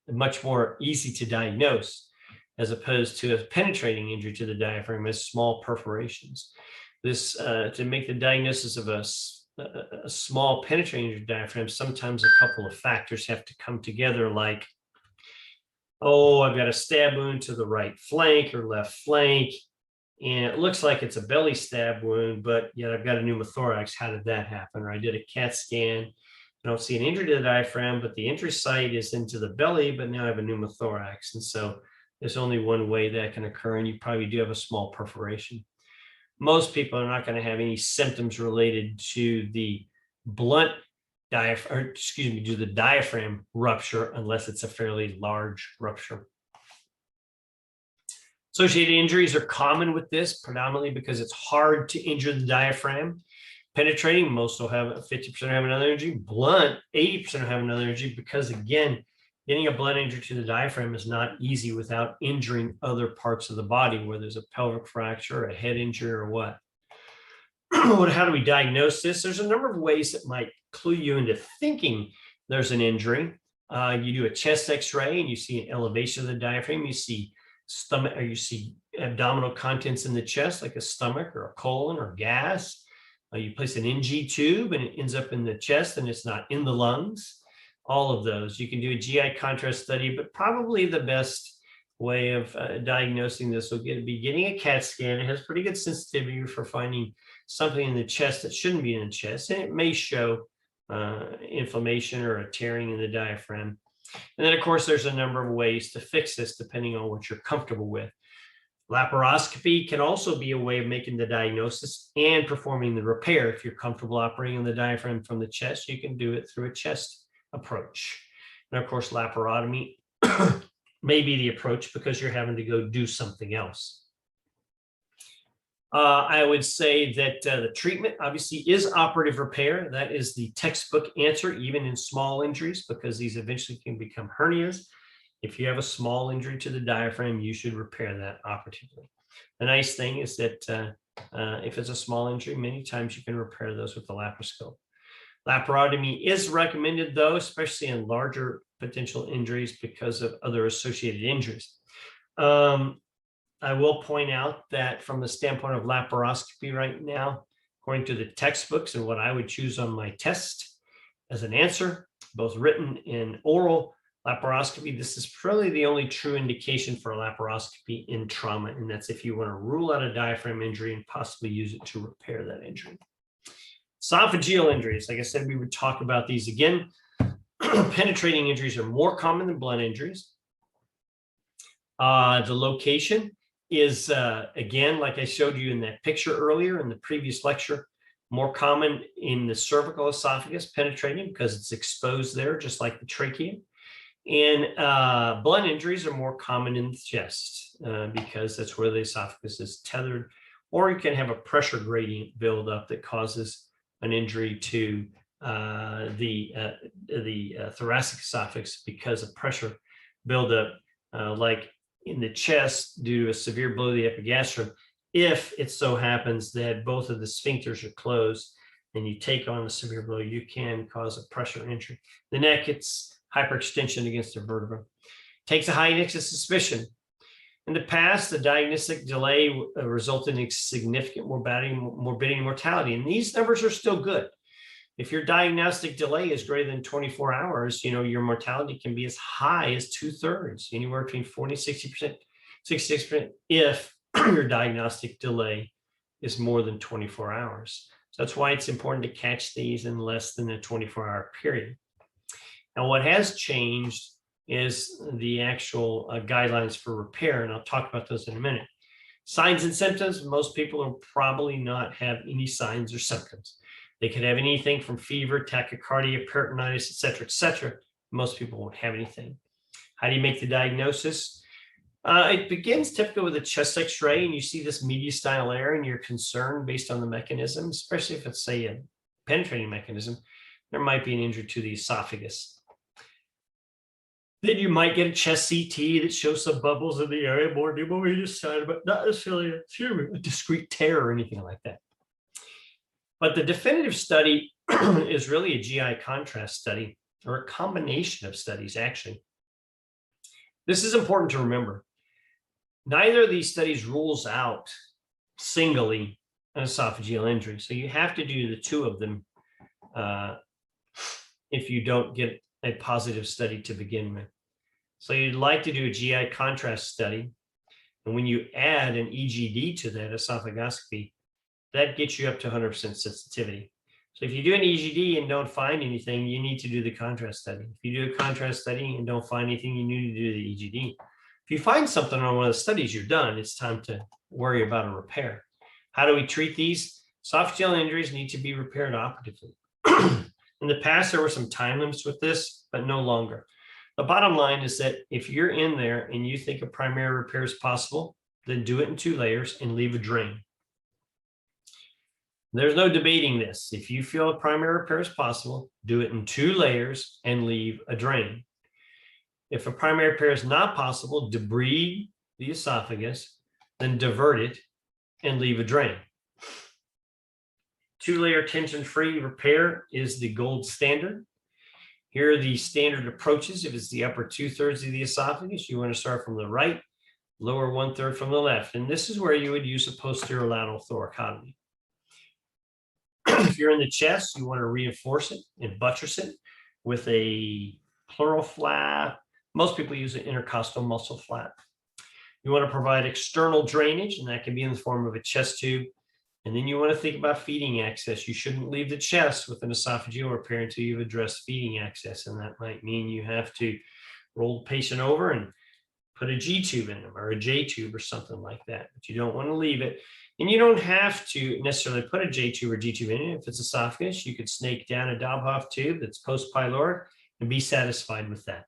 much more easy to diagnose as opposed to a penetrating injury to the diaphragm as small perforations. This to make the diagnosis of a small penetrating injury diaphragm, sometimes a couple of factors have to come together, like, oh, I've got a stab wound to the right flank or left flank, and it looks like it's a belly stab wound, but yet I've got a pneumothorax. How did that happen? Or I did a CAT scan. I don't see an injury to the diaphragm, but the injury site is into the belly, but now I have a pneumothorax. And so there's only one way that can occur, and you probably do have a small perforation. Most people are not going to have any symptoms related to the blunt diaphragm, to the diaphragm rupture unless it's a fairly large rupture. Associated injuries are common with this, predominantly because it's hard to injure the diaphragm. Penetrating, most will have 50% have another injury. Blunt, 80% will have another injury because, again, getting a blunt injury to the diaphragm is not easy without injuring other parts of the body, where there's a pelvic fracture, a head injury, or what. How do we diagnose this? There's a number of ways that might clue you into thinking there's an injury. You do a chest x-ray and you see an elevation of the diaphragm. You see stomach, or you see abdominal contents in the chest, like a stomach or a colon or gas. You place an NG tube and it ends up in the chest and it's not in the lungs. All of those. You can do a GI contrast study, but probably the best way of diagnosing this will be getting a CAT scan. It has pretty good sensitivity for finding something in the chest that shouldn't be in the chest, and it may show inflammation or a tearing in the diaphragm. And then, of course, there's a number of ways to fix this depending on what you're comfortable with. Laparoscopy can also be a way of making the diagnosis and performing the repair. If you're comfortable operating on the diaphragm from the chest, you can do it through a chest approach. And of course, laparotomy may be the approach because you're having to go do something else. I would say that the treatment obviously is operative repair. That is the textbook answer, even in small injuries, because these eventually can become hernias. If you have a small injury to the diaphragm, you should repair that operatively. The nice thing is that if it's a small injury, many times you can repair those with the laparoscope. Laparotomy is recommended, though, especially in larger potential injuries because of other associated injuries. I will point out that from the standpoint of laparoscopy right now, according to the textbooks and what I would choose on my test as an answer, both written and oral, laparoscopy, this is probably the only true indication for laparoscopy in trauma, and that's if you want to rule out a diaphragm injury and possibly use it to repair that injury. Esophageal injuries, like I said, we would talk about these again. Penetrating injuries are more common than blunt injuries. The location is, again, like I showed you in that picture earlier in the previous lecture, more common in the cervical esophagus penetrating because it's exposed there, just like the trachea. And blunt injuries are more common in the chest because that's where the esophagus is tethered, or you can have a pressure gradient buildup that causes an injury to the thoracic esophagus because of pressure buildup, like in the chest due to a severe blow to the epigastrium. If it so happens that both of the sphincters are closed and you take on a severe blow, you can cause a pressure injury. The neck, it's hyperextension against the vertebra. Takes a high index of suspicion. In the past, the diagnostic delay resulted in significant morbidity and mortality, and these numbers are still good. If your diagnostic delay is greater than 24 hours, your mortality can be as high as 2/3, anywhere between 40 and 60%, 66% if your diagnostic delay is more than 24 hours. So that's why it's important to catch these in less than a 24-hour period. Now, what has changed is the actual guidelines for repair, and I'll talk about those in a minute. Signs and symptoms, most people will probably not have any signs or symptoms. They could have anything from fever, tachycardia, peritonitis, et cetera, et cetera. Most people won't have anything. How do you make the diagnosis? It begins typically with a chest x-ray, and you see this media-style air, and you're concerned based on the mechanism, especially if it's, say, a penetrating mechanism. There might be an injury to the esophagus. Then you might get a chest CT that shows some bubbles in the area, more medius side, but not necessarily a discrete tear or anything like that. But the definitive study is really a GI contrast study, or a combination of studies, actually. This is important to remember. Neither of these studies rules out singly an esophageal injury. So you have to do the two of them if you don't get a positive study to begin with. So you'd like to do a GI contrast study. And when you add an EGD to that esophagoscopy, that gets you up to 100% sensitivity. So if you do an EGD and don't find anything, you need to do the contrast study. If you do a contrast study and don't find anything, you need to do the EGD. If you find something on one of the studies, you're done. It's time to worry about a repair. How do we treat these? Esophageal injuries need to be repaired operatively. In the past, there were some time limits with this, but no longer. The bottom line is that if you're in there and you think a primary repair is possible, then do it in 2 layers and leave a drain. There's no debating this. If you feel a primary repair is possible, do it in 2 layers and leave a drain. If a primary repair is not possible, debride the esophagus, then divert it and leave a drain. 2-layer tension-free repair is the gold standard. Here are the standard approaches. If it's the upper 2/3 of the esophagus, you want to start from the right, lower 1/3 from the left. And this is where you would use a posterior lateral thoracotomy. If you're in the chest, you want to reinforce it and buttress it with a pleural flap. Most people use an intercostal muscle flap. You want to provide external drainage, and that can be in the form of a chest tube. And then you want to think about feeding access. You shouldn't leave the chest with an esophageal repair until you've addressed feeding access. And that might mean you have to roll the patient over and put a G tube in them or a J tube or something like that. But you don't want to leave it. And you don't have to necessarily put a J tube or G tube in it. If it's esophagus, you could snake down a Dobhoff tube that's post pyloric and be satisfied with that.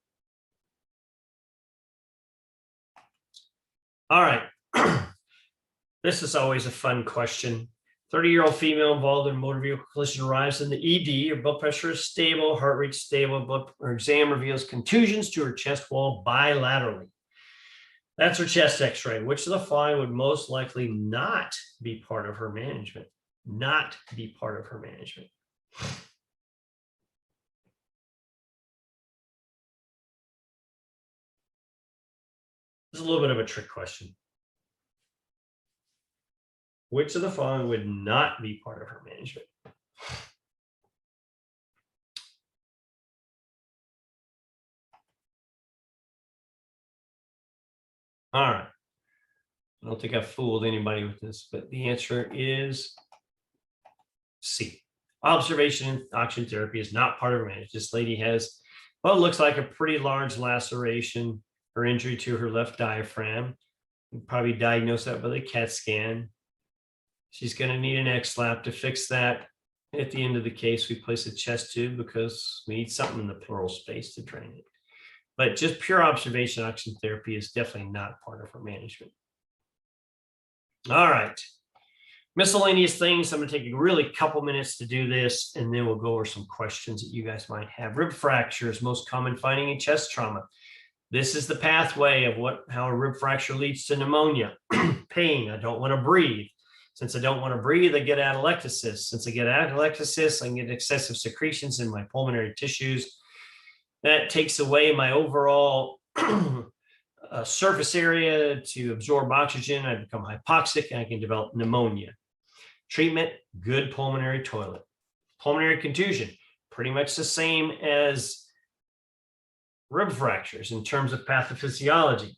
All right. This is always a fun question. 30-year-old female involved in a motor vehicle collision arrives in the ED. Her blood pressure is stable, heart rate stable. Her exam reveals contusions to her chest wall bilaterally. That's her chest x-ray. Which of the following would most likely not be part of her management? Not be part of her management. This is a little bit of a trick question. Which of the following would not be part of her management? All right. I don't think I've fooled anybody with this, but the answer is C. Observation and oxygen therapy is not part of her management. This lady has what looks like a pretty large laceration or injury to her left diaphragm. We'll probably diagnose that with a CAT scan. She's going to need an X-lap to fix that. At the end of the case, we place a chest tube because we need something in the pleural space to drain it. But just pure observation oxygen therapy is definitely not part of her management. All right. Miscellaneous things. I'm going to take a really couple minutes to do this, and then we'll go over some questions that you guys might have. Rib fracture is most common finding in chest trauma. This is the pathway of how a rib fracture leads to pneumonia. Pain. I don't want to breathe. Since I don't want to breathe, I get atelectasis. Since I get atelectasis, I can get excessive secretions in my pulmonary tissues. That takes away my overall surface area to absorb oxygen. I become hypoxic and I can develop pneumonia. Treatment, good pulmonary toilet. Pulmonary contusion, pretty much the same as rib fractures in terms of pathophysiology.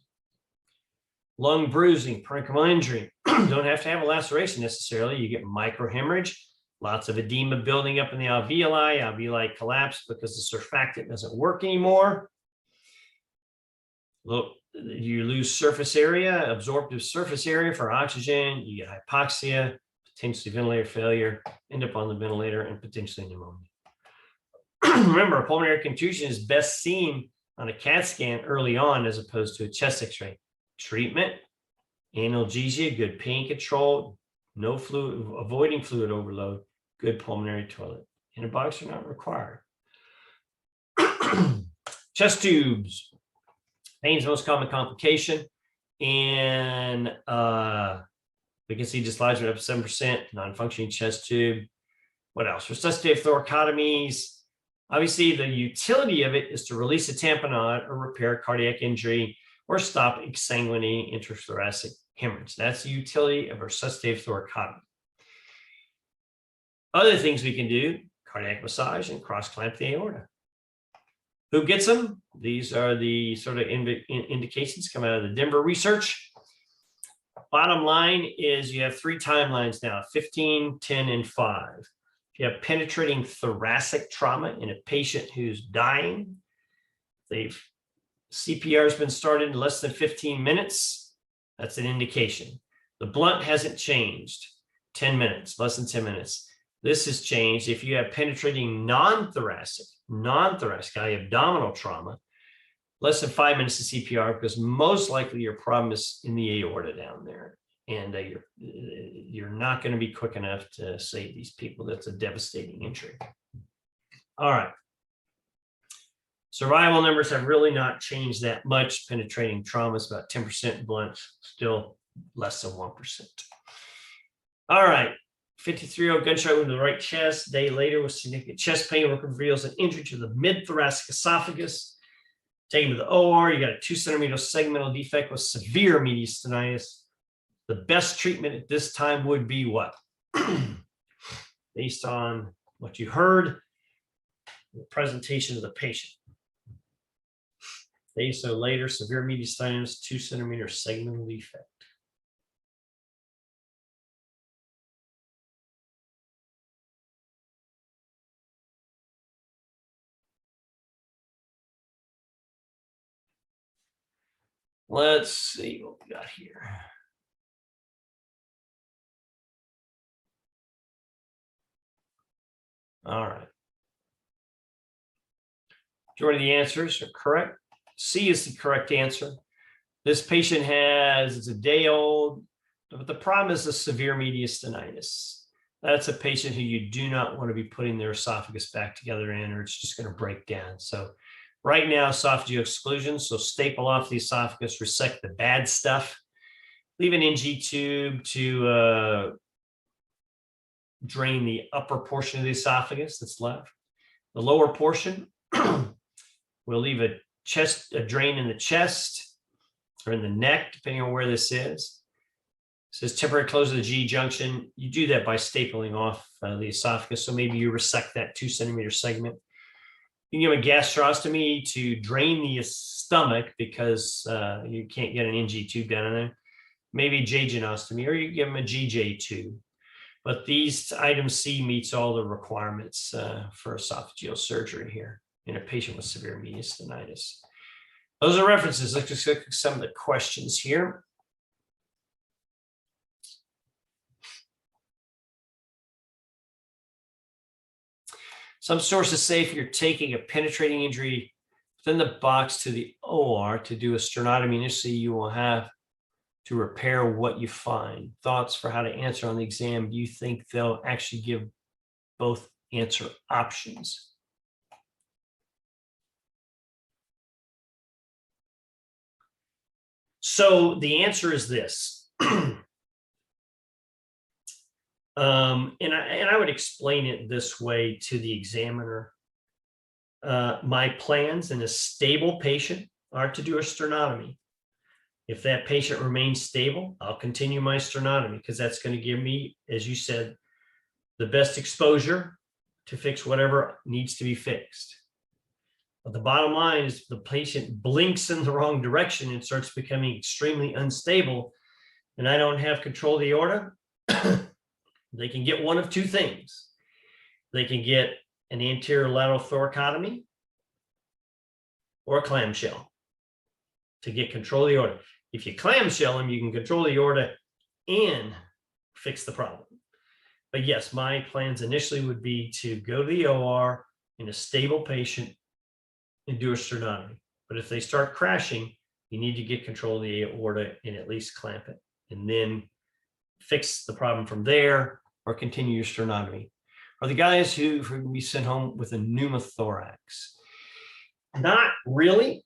Lung bruising, parenchymal injury. Don't have to have a laceration necessarily. You get microhemorrhage, lots of edema building up in the alveoli collapse because the surfactant doesn't work anymore. Look, you lose surface area, absorptive surface area for oxygen. You get hypoxia, potentially ventilator failure, end up on the ventilator, and potentially pneumonia. Remember, a pulmonary contusion is best seen on a CAT scan early on as opposed to a chest x-ray. Treatment, analgesia, good pain control, no fluid, avoiding fluid overload, good pulmonary toilet. Antibiotics are not required. Chest tubes. Pain is the most common complication. And we can see dislodgement up to 7%, non-functioning chest tube. What else? Resuscitative thoracotomies. Obviously, the utility of it is to release a tamponade or repair cardiac injury or stop exsanguinating intrathoracic hemorrhage. That's the utility of resuscitative thoracotomy. Other things we can do, cardiac massage and cross-clamp the aorta. Who gets them? These are the sort of indications coming out of the Denver research. Bottom line is you have 3 timelines now, 15, 10, and 5. If you have penetrating thoracic trauma in a patient who's dying, CPR has been started in less than 15 minutes. That's an indication. The blunt hasn't changed. 10 minutes, less than 10 minutes. This has changed. If you have penetrating non-thoracic, abdominal trauma, less than 5 minutes of CPR, because most likely your problem is in the aorta down there. And you're not going to be quick enough to save these people. That's a devastating injury. All right. Survival numbers have really not changed that much. Penetrating trauma is about 10%, blunt still less than 1%. All right. 53-year-old gunshot wound to the right chest. Day later with significant chest pain. Work reveals an injury to the mid-thoracic esophagus. Take him to the OR. You got a 2-centimeter segmental defect with severe mediastinitis. The best treatment at this time would be what? Based on what you heard, the presentation of the patient. Days so later, severe mediastinitis, 2-centimeter segmental defect. Let's see what we got here. All right. Majority of the answers are correct. C is the correct answer. This patient it's a day old, but the problem is a severe mediastinitis. That's a patient who you do not want to be putting their esophagus back together in, or it's just going to break down. So right now, esophageal exclusion. So staple off the esophagus, resect the bad stuff, leave an NG tube to drain the upper portion of the esophagus that's left. The lower portion, we'll leave a drain in the chest or in the neck, depending on where this is. It says temporary close of the G junction. You do that by stapling off the esophagus. So maybe you resect that 2-centimeter segment. You can give a gastrostomy to drain the stomach because you can't get an NG tube down in there. Maybe jejunostomy, or you give them a GJ tube. But these item C meets all the requirements for esophageal surgery here in a patient with severe mediastinitis. Those are references. Let's just look at some of the questions here. Some sources say if you're taking a penetrating injury within the box to the OR to do a sternotomy initially, you will have to repair what you find. Thoughts for how to answer on the exam? Do you think they'll actually give both answer options? So the answer is this. And I would explain it this way to the examiner. My plans in a stable patient are to do a sternotomy. If that patient remains stable, I'll continue my sternotomy because that's going to give me, as you said, the best exposure to fix whatever needs to be fixed. But the bottom line is the patient blinks in the wrong direction and starts becoming extremely unstable, and I don't have control of the aorta. They can get one of two things. They can get an anterior lateral thoracotomy or a clamshell to get control of the aorta. If you clamshell them, you can control the aorta and fix the problem. But yes, my plans initially would be to go to the OR in a stable patient and do a sternotomy. But if they start crashing, you need to get control of the aorta and at least clamp it, and then fix the problem from there or continue your sternotomy. Are the guys who can be sent home with a pneumothorax? Not really.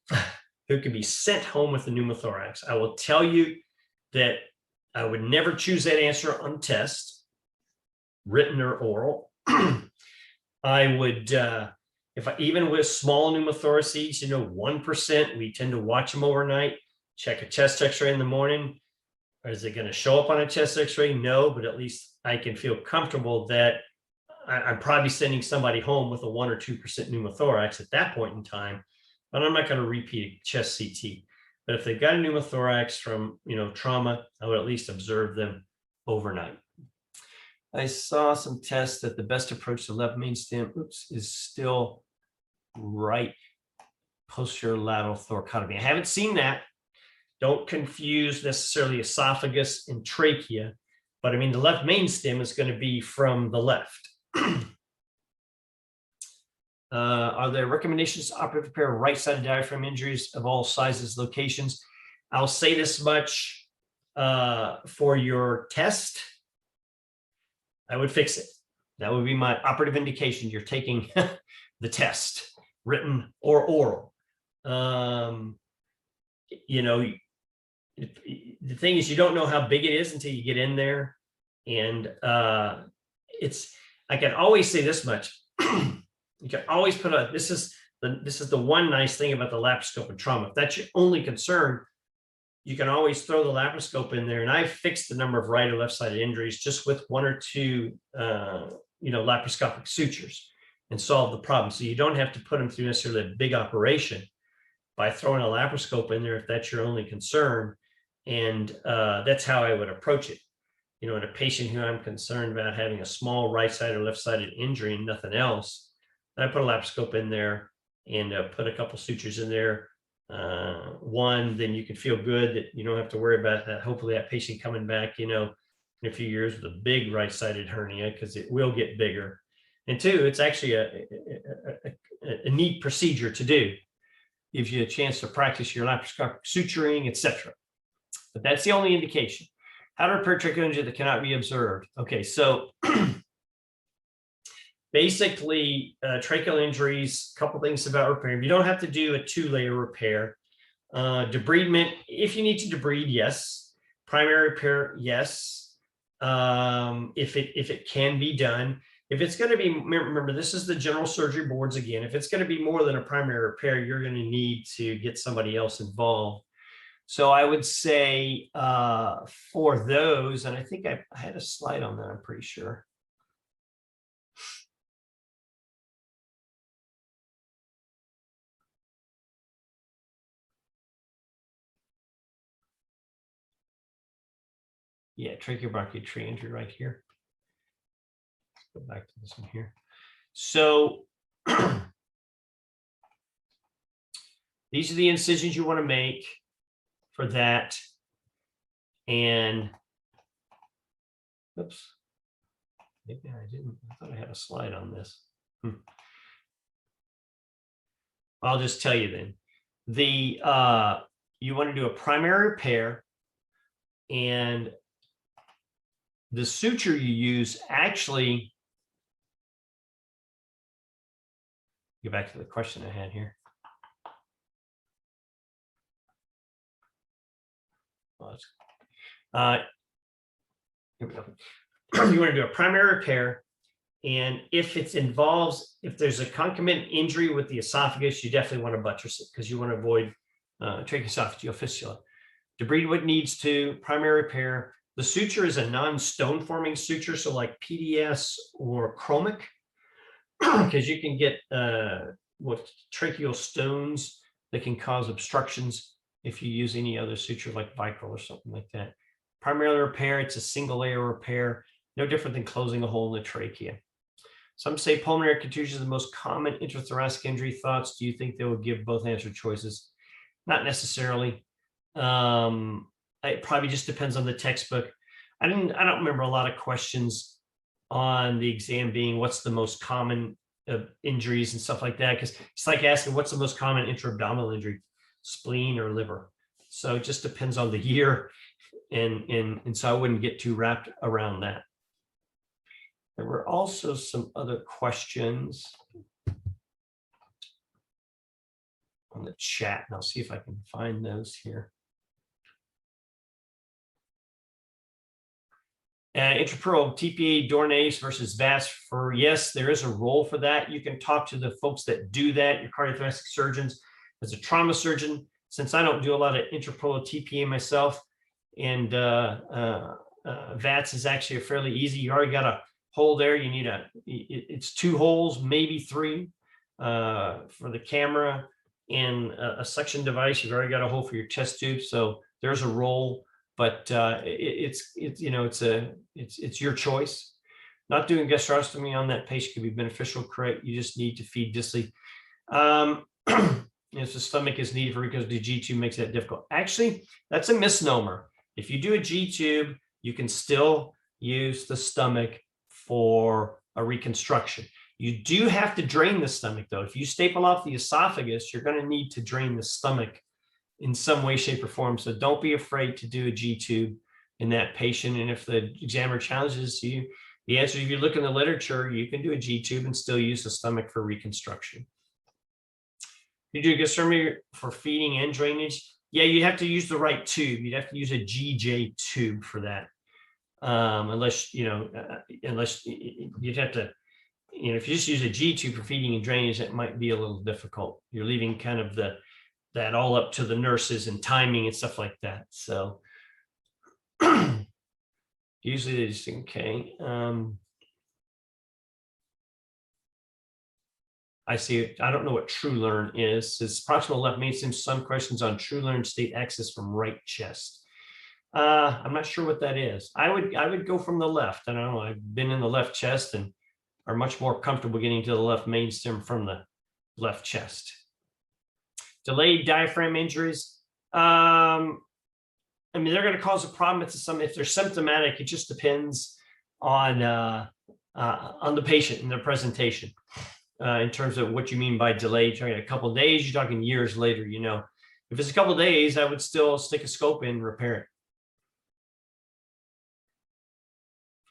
Who can be sent home with a pneumothorax? I will tell you that I would never choose that answer on test, written or oral. I would, even with small pneumothoraces, 1%, we tend to watch them overnight, check a chest x-ray in the morning. Is it going to show up on a chest x-ray? No, but at least I can feel comfortable that I'm probably sending somebody home with a 1 or 2% pneumothorax at that point in time, but I'm not going to repeat a chest CT. But if they've got a pneumothorax from, trauma, I would at least observe them overnight. I saw some tests that the best approach to left main stem, is still right posterior lateral thoracotomy. I haven't seen that. Don't confuse necessarily esophagus and trachea, but the left main stem is going to be from the left. Are there recommendations to operative repair right-sided diaphragm injuries of all sizes, locations? I'll say this much for your test. I would fix it. That would be my operative indication. You're taking the test, written or oral. The thing is, you don't know how big it is until you get in there. And I can always say this much. You can always put this is the one nice thing about the laparoscope in trauma. If that's your only concern, you can always throw the laparoscope in there. And I've fixed the number of right or left-sided injuries just with 1 or 2, laparoscopic sutures and solve the problem. So you don't have to put them through necessarily a big operation by throwing a laparoscope in there if that's your only concern. And that's how I would approach it. In a patient who I'm concerned about having a small right-sided or left-sided injury and nothing else, I put a laparoscope in there and put a couple sutures in there. Then you can feel good that you don't have to worry about that. Hopefully that patient coming back, in a few years with a big right-sided hernia, because it will get bigger. And 2, it's actually a neat procedure to do. gives you a chance to practice your laparoscopic suturing, etc. But that's the only indication. How to repair tracheal injury that cannot be observed. Okay, so basically, tracheal injuries, a couple things about repairing. You don't have to do a 2-layer repair. Debridement, if you need to debride, yes. Primary repair, yes. If it can be done. If it's going to be, remember, this is the general surgery boards again. If it's going to be more than a primary repair, you're going to need to get somebody else involved. So I would say for those, and I think I had a slide on that, I'm pretty sure. Yeah, tracheobronchial tree injury right here. Go back to this one here. So these are the incisions you want to make for that. And oops, maybe I didn't. I thought I had a slide on this. I'll just tell you then. You want to do a primary repair, and the suture you use actually, go back to the question I had here. Here we go. You want to do a primary repair, and if there's a concomitant injury with the esophagus, you definitely want to buttress it because you want to avoid tracheoesophageal fistula. Debride what needs to, primary repair. The suture is a non-stone forming suture, so like PDS or chromic, because you can get tracheal stones that can cause obstructions if you use any other suture like Vicryl or something like that. Primarily repair, it's a single layer repair, no different than closing a hole in the trachea. Some say pulmonary contusion is the most common intrathoracic injury. Thoughts? Do you think they will give both answer choices? Not necessarily. It probably just depends on the textbook. I don't remember a lot of questions on the exam being what's the most common injuries and stuff like that, because it's like asking what's the most common intra-abdominal injury, spleen or liver. So it just depends on the year, and so I wouldn't get too wrapped around that. There were also some other questions on the chat, and I'll see if I can find those here. Intrapleural TPA Dornase versus VATS for, yes, there is a role for that. You can talk to the folks that do that, your cardiothoracic surgeons. As a trauma surgeon, since I don't do a lot of intrapleural TPA myself, and VATS is actually a fairly easy. You already got a hole there. You need it's 2 holes, maybe 3 for the camera, and a suction device. You've already got a hole for your chest tube, so there's a role. But it's your choice. Not doing gastrostomy on that patient could be beneficial, correct? You just need to feed distally. If the stomach is needed for because the G tube makes that difficult. Actually, that's a misnomer. If you do a G tube, you can still use the stomach for a reconstruction. You do have to drain the stomach, though. If you staple off the esophagus, you're going to need to drain the stomach in some way, shape, or form. So don't be afraid to do a G tube in that patient. And if the examiner challenges you, the answer, if you look in the literature, you can do a G tube and still use the stomach for reconstruction. You do gastrostomy for feeding and drainage. Yeah, you have to use the right tube. You'd have to use a GJ tube for that. Unless you'd have to, if you just use a G tube for feeding and drainage, that might be a little difficult. You're leaving kind of that all up to the nurses and timing and stuff like that. So usually they just okay. I see it. I don't know what TrueLearn is. It's proximal left mainstem. Some questions on TrueLearn state access from right chest. I'm not sure what that is. I would go from the left. I don't know. I've been in the left chest and are much more comfortable getting to the left mainstem from the left chest. Delayed diaphragm injuries. I mean, they're going to cause a problem if they're symptomatic. It just depends on the patient and their presentation. in terms of what you mean by delayed. You're talking a couple of days, you're talking years later, you know. If it's a couple of days, I would still stick a scope in and repair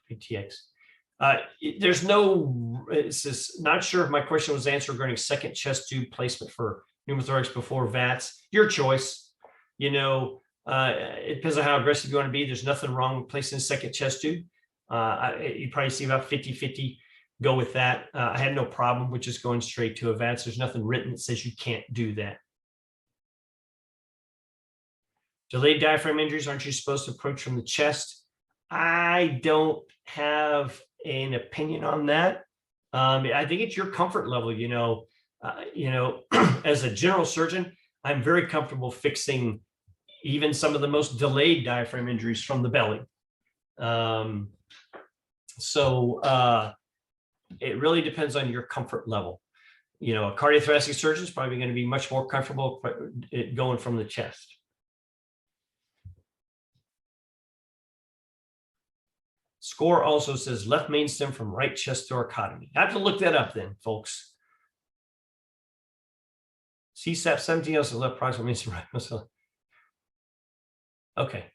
it. PTX. There's no, it's just not sure if my question was answered regarding second chest tube placement for pneumothorax before VATS. Your choice. You know, it depends on how aggressive you want to be. There's nothing wrong with placing a second chest tube. You probably see about 50-50 go with that. I had no problem with just going straight to a VATS. There's nothing written that says you can't do that. Delayed diaphragm injuries, aren't you supposed to approach from the chest? I don't have an opinion on that. I think it's your comfort level. You know, as a general surgeon, I'm very comfortable fixing even some of the most delayed diaphragm injuries from the belly. It really depends on your comfort level. You know, a cardiothoracic surgeon is probably going to be much more comfortable going from the chest. Score also says left main stem from right chest thoracotomy. I have to look that up then, folks. CSAP 17 also left proximal main stem right muscle. Okay.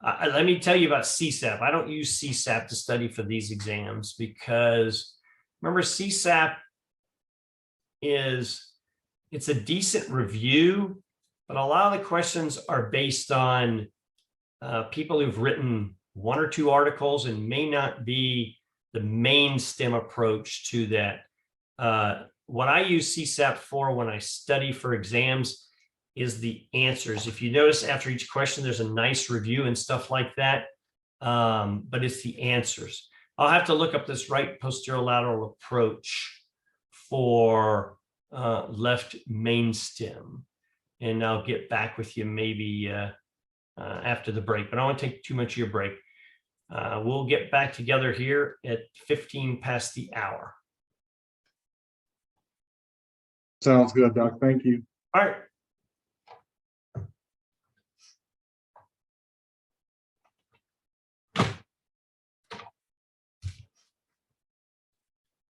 Let me tell you about CSAP. I don't use CSAP to study for these exams because remember CSAP it's a decent review, but a lot of the questions are based on people who've written one or two articles and may not be the main stem approach to that. What I use CSAP for when I study for exams is the answers. If you notice after each question, there's a nice review and stuff like that, but it's the answers. I'll have to look up this right posterior lateral approach for left main stem, and I'll get back with you maybe after the break, but I don't want to take too much of your break. We'll get back together here at 15 past the hour. Sounds good, Doc. Thank you. All right.